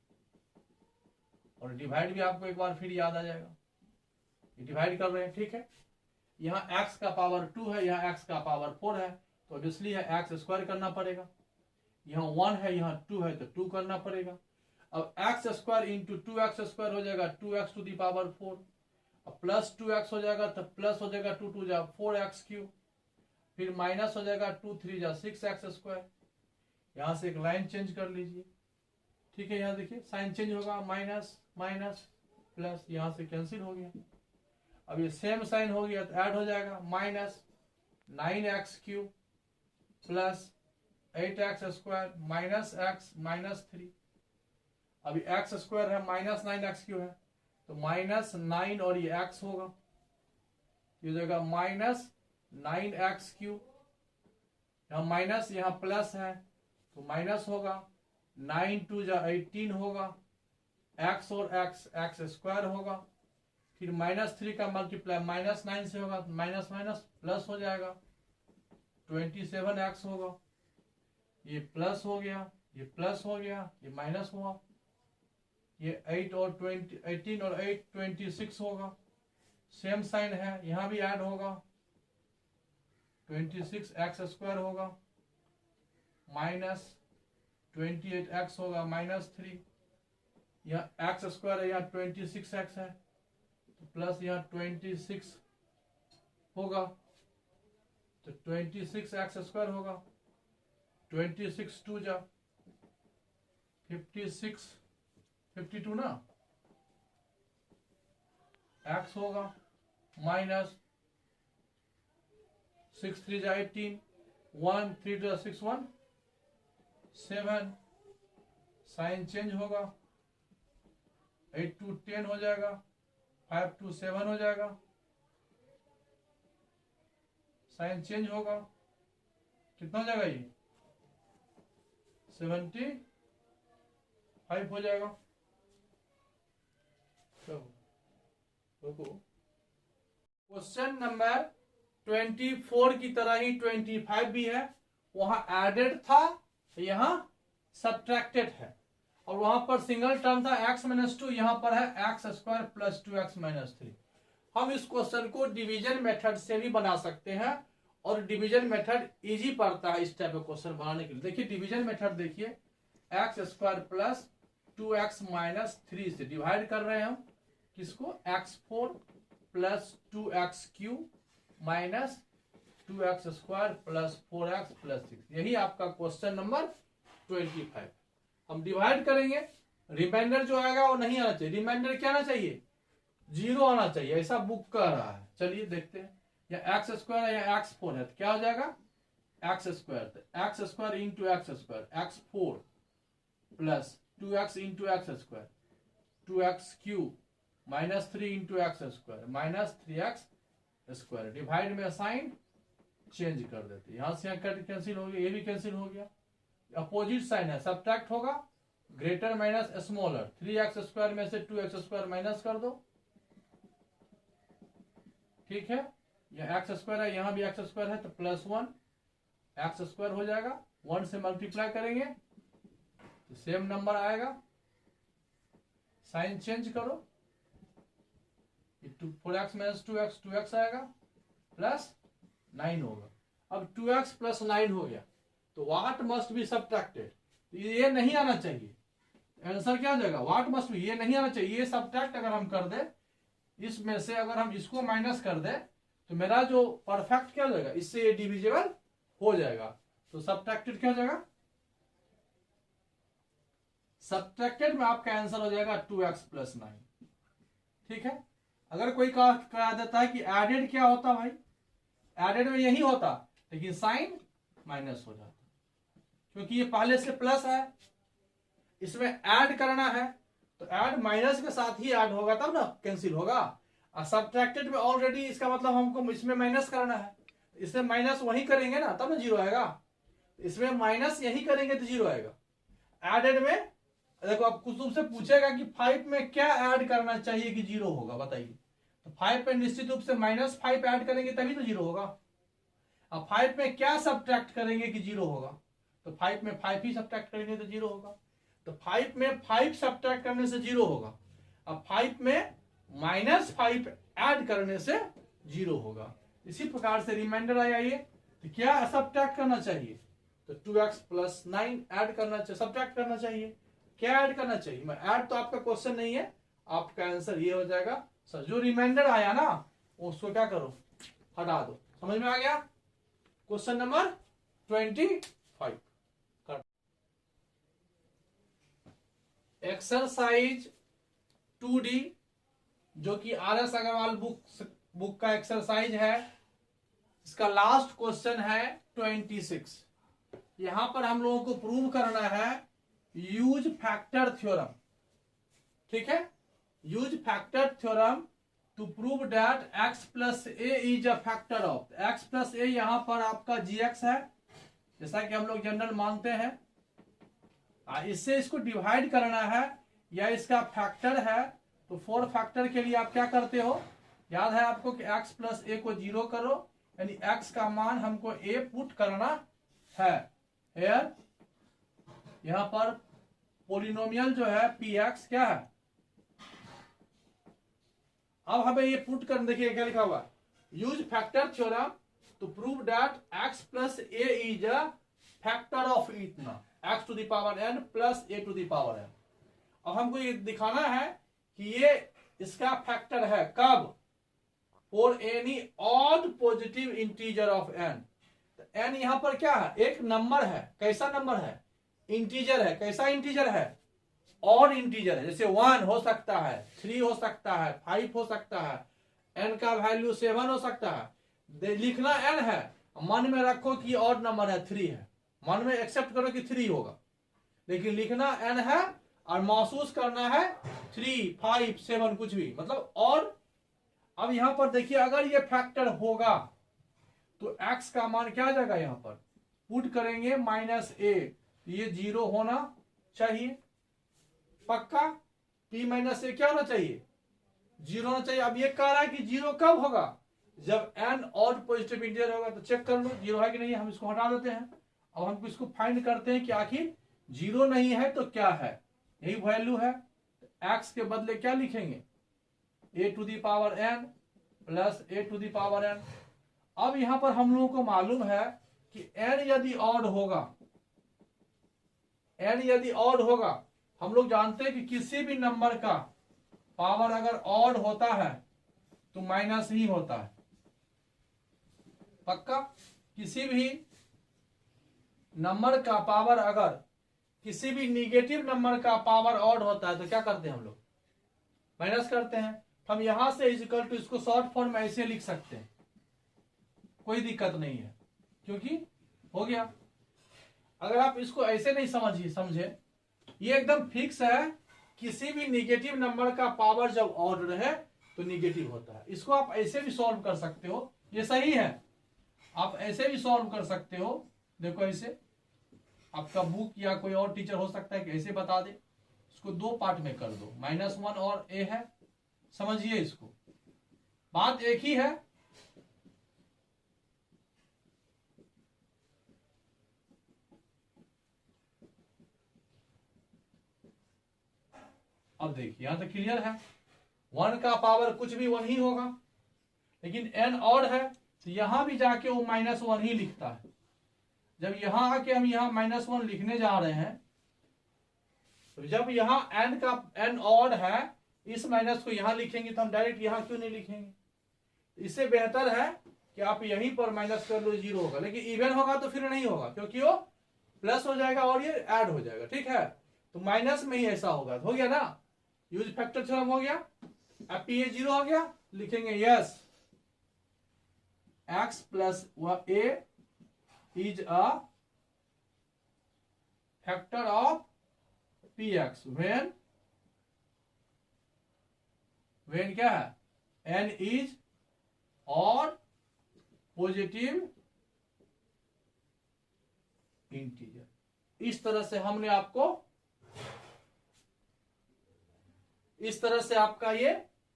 और डिवाइड भी आपको एक बार फिर याद आ जाएगा, डिवाइड कर रहे हैं, ठीक है। यहाँ x का पावर 2 है, यहाँ x का पावर 4 है, तो ऑब्वियसली है x स्क्वायर करना पड़ेगा, यहाँ 1 है, यहाँ 2 है, तो 2 करना पड़ेगा। अब x square into 2x square हो जाएगा 2x टू दी पावर 4, अब प्लस 2x हो जाएगा, तो प्लस हो जाएगा 2 2 जा 4x क्यूब, फिर माइनस हो जाएगा 2 3 जा 6x स्क्वायर। यहाँ से एक लाइन चेंज कर लीजिए, ठीक है, यहाँ देखिए साइन चेंज होगा, माइनस माइनस प्लस, यहाँ से कैंसिल हो गया। अब ये सेम साइन हो गया तो ऐड हो जाएगा, -9x cube plus 8x square minus x minus 3। अभी x स्क्वायर है, -9x क्यूब है, तो -9 और ये x होगा, ये हो जाएगा -9x क्यूब, यहाँ माइनस यहाँ प्लस है तो माइनस होगा, 9 2 जा 18 होगा, x और x स्क्वायर होगा, फिर -3 का मल्टीप्लाई -9 से होगा, माइनस माइनस प्लस हो जाएगा, 27x होगा, ये प्लस हो गया, ये प्लस हो गया, ये माइनस हुआ, ये 8 और 18 और 8 26 होगा, सेम साइन है, यहां भी ऐड होगा, 26x स्क्वायर होगा, -28x होगा, -3, यहाँ x स्क्वायर है, यहाँ 26x है, तो प्लस यहाँ 26 होगा, तो 26x स्क्वायर होगा, 26 2 जा 56 52 ना, x होगा, माइनस 6 3 जा 18, 1 3 जा 6 1 7, साइन चेंज होगा, 8 2 10 हो जाएगा, 5 2 7 हो जाएगा, साइन चेंज होगा, कितना हो जाएगा ये 75 हो जाएगा। क्वेश्चन नंबर 24 की तरह ही 25 भी है, वहां एडेड था, यहां सब्ट्रैक्टेड है, और वहां पर सिंगल टर्म था x माइनस 2, यहां पर है x square plus 2x minus 3। हम इस क्वेश्चन को डिवीजन मेथड से भी बना सकते हैं और डिवीजन मेथड इजी पड़ता है इस टाइप का क्वेश्चन बनाने के लिए। देखिए डिवीजन मेथड देखिए, x square plus 2x minus 3 से डिवाइड कर रहे हैं हम किसको, x4 plus 2x cube minus 2x square plus 4x plus 6। यही आपका क्वेश्चन नंबर 25। हम डिवाइड करेंगे, रिमाइंडर जो आएगा वो नहीं आना चाहिए, रिमाइंडर क्या आना चाहिए, 0 आना चाहिए, ऐसा बुक कर रहा है। चलिए देखते हैं, या एक्स स्क्वायर है या x4 है तो क्या हो जाएगा, एक्स स्क्वायर, तो x square into x square, x4 plus 2x into x square 2x cube minus 3 into x square minus 3x square. Divide में साइन चेंज कर देते, यहां से यहाँ कट कैंसिल हो गया, ये भी कैंसिल हो गया। अपोजिट साइन है, सब्ट्रैक्ट होगा, greater minus smaller, 3x square में से 2x स्क्वायर माइनस कर दो, ठीक है। यह एक्स स्क्वायर है, यहां भी एक्स स्क्वायर है तो प्लस 1 एक्स स्क्वायर हो जाएगा, 1 से मल्टीप्लाई करेंगे तो सेम नंबर आएगा। साइन चेंज करो, 4x माइनस 2x 2x आएगा प्लस 9 होगा। अब 2x प्लस 9 हो गया तो व्हाट मस्ट बी सब्ट्रैक्टेड, ये नहीं आना चाहिए, आंसर क्या हो जाएगा, व्हाट मस्ट बी, ये नहीं आना चाहिए। ये सब्ट्रैक्ट अगर हम कर दे, इसमें से अगर हम इसको माइनस कर दे तो मेरा जो परफेक्ट क्या हो जाएगा, इससे ये डिविजिबल हो जाएगा। तो सब्ट्रैक्टेड क्या हो जाएगा, सब्ट्रैक्टेड में आपका आंसर हो जाएगा 2x प्लस 9, ठीक है। अगर कोई कहा देता है कि एडेड क्या होता भाई, एडेड में यही होता, लेकिन साइन माइनस हो जाता, क्योंकि ये पहले से प्लस है, इसमें ऐड करना है तो ऐड माइनस के साथ ही ऐड होगा तब ना कैंसिल होगा। और सब्ट्रैक्टेड में ऑलरेडी इसका मतलब हमको इसमें माइनस करना है, इसमें माइनस वही करेंगे ना तब ना 0 आएगा, इसमें माइनस यही करेंगे तो 0 आएगा। एडेड में देखो, अब कुछ तुमसे पूछेगा कि 5 में क्या ऐड करना चाहिए कि 0 होगा, बताइए। तो 5 पे निश्चित रूप से -5 ऐड करेंगे तभी तो 0 होगा। अब 5 में क्या सब्ट्रैक्ट करेंगे कि 0 होगा, तो 5 में 5 ही सब्ट्रैक्ट करेंगे तो 0 होगा। तो 5 में 5 सब्ट्रैक्ट करने से 0 होगा। अब 5 में -5 ऐड करने से 0 होगा। इसी प्रकार से रिमाइंडर आया ये, तो क्या सब्ट्रैक्ट करना चाहिए, तो 2x प्लस 9 ऐड करना चाहिए, सब्ट्रैक्ट करना चाहिए। क्या ऐड करना चाहिए, मैं ऐड तो आपका क्वेश्चन नहीं है, आपका आंसर ये हो जाएगा सर। जो रिमाइंडर आया ना उसको क्या करो, हटा दो। समझ में आ गया। क्वेश्चन नंबर 25, एक्सरसाइज 2D, जो कि RS अग्रवाल बुक का एक्सरसाइज है। इसका लास्ट क्वेश्चन है 26। यहां पर हम लोगों को प्रूव करना है यूज फैक्टर थ्योरम, ठीक है। Use factor theorem to prove that x plus A is a factor of, x plus a यहां पर आपका gx है, जैसा कि हम लोग जनरल मानते हैं। इससे इसको डिवाइड करना है या इसका फैक्टर है, तो 4 फैक्टर के लिए आप क्या करते हो, याद है आपको कि x प्लस ए को 0 करो, यानी x का मान हमको a पुट करना है। हेयर यहां पर पोलिनोमियल जो है px क्या है, अब हमें ये पुट कर, देखिए क्या लिखा हुआ, use factor theorem to prove that x plus A is a factor of इतना x to the power n plus a to the power n। अब हमको ये दिखाना है कि ये इसका फैक्टर है कब, for any odd positive integer of n। तो n यहां पर क्या है, एक नंबर है, कैसा नंबर है, इंटीजर है। कैसा इंटीजर है, ऑड इंटीजर है, जैसे 1 हो सकता है, 3 हो सकता है, 5 हो सकता है, n का वैल्यू 7 हो सकता है। लिखना n है, मन में रखो कि ऑड नंबर है, 3 है, मन में एक्सेप्ट करो कि 3 होगा, लेकिन लिखना n है और महसूस करना है 3, 5, 7 कुछ भी, मतलब और। अब यहां पर देखिए, अगर ये फैक्टर होगा तो x का मान क्या आ जाएगा, यहां पर पुट करेंगे -a, ये 0 होना चाहिए पक्का। p माइनस ए क्या होना चाहिए, 0 होना चाहिए। अब ये कह रहा है कि 0 कब होगा, जब n ऑड पॉजिटिव इंटीजर होगा। तो चेक कर लो 0 है कि नहीं, हम इसको हटा देते हैं। अब हम इसको फाइंड करते हैं कि आखिर 0 नहीं है तो क्या है। यही वैल्यू है। x के बदले क्या लिखेंगे, a to the power n plus a to the power n। अब यहां पर हम लोगों को मालूम है कि n यदि ऑड होगा, n यदि ऑड होगा, हम लोग जानते हैं कि किसी भी नंबर का पावर अगर ऑड होता है तो माइनस ही होता है, पक्का। किसी भी नंबर का पावर अगर किसी भी निगेटिव नंबर का पावर ऑड होता है तो क्या करते हैं हम लोग, माइनस करते हैं। तो हम यहां से इज इक्वल टू इसको शॉर्ट फॉर्म में ऐसे लिख सकते हैं, कोई दिक्कत नहीं है, क्योंकि हो गया। अगर आप इसको ऐसे नहीं समझे, ये एकदम फिक्स है, किसी भी निगेटिव नंबर का पावर जब ऑड रहे तो निगेटिव होता है। इसको आप ऐसे भी सॉल्व कर सकते हो, ये सही है, आप ऐसे भी सॉल्व कर सकते हो। देखो ऐसे, आपका बुक या कोई और टीचर हो सकता है कि ऐसे बता दे, इसको दो पार्ट में कर दो, -1 और a है, समझिए इसको, बात एक ही है। अब देखिए यहां तक क्लियर है, 1 का पावर कुछ भी 1 ही होगा, लेकिन n ऑड है तो यहां भी जाके वो -1 ही लिखता है। जब यहां आके हम यहां -1 लिखने जा रहे हैं, तो जब यहां n ऑड है, इस माइनस को यहां लिखेंगे तो हम डायरेक्ट यहां क्यों नहीं लिखेंगे। इससे बेहतर है कि आप यहीं पर माइनस कर लो, 0 होगा, लेकिन इवन होगा तो फिर नहीं होगा, क्योंकि वो प्लस हो जाएगा और ये ऐड हो जाएगा, ठीक है। तो माइनस में ही ऐसा होगा, हो गया ना, यूज फैक्टर थ्योरम हो गया। अब ये 0 हो गया, लिखेंगे yes x plus a is a factor of px when क्या है, n इज और पॉजिटिव इंटीजर। इस तरह से आपका ये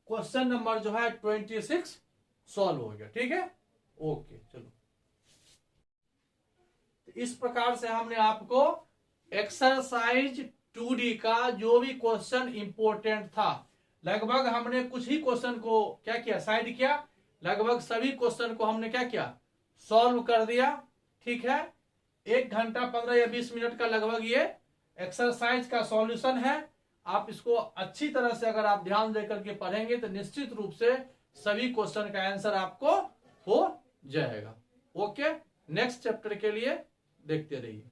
क्वेश्चन नंबर जो है 26 सॉल्व हो गया, ठीक है। ओके चलो, इस प्रकार से हमने आपको एक्सरसाइज 2D का जो भी क्वेश्चन इंपॉर्टेंट था, लगभग हमने कुछ ही क्वेश्चन को क्या किया, साइड किया, लगभग सभी क्वेश्चन को हमने क्या किया, सॉल्व कर दिया, ठीक है। 1 घंटा 15 या 20 मिनट का लगभग ये एक्सरसाइज का सॉल्यूशन है। आप इसको अच्छी तरह से अगर आप ध्यान देकर के पढ़ेंगे तो निश्चित रूप से सभी क्वेश्चन का आंसर आपको हो जाएगा। ओके, नेक्स्ट चैप्टर के लिए देखते रहिए।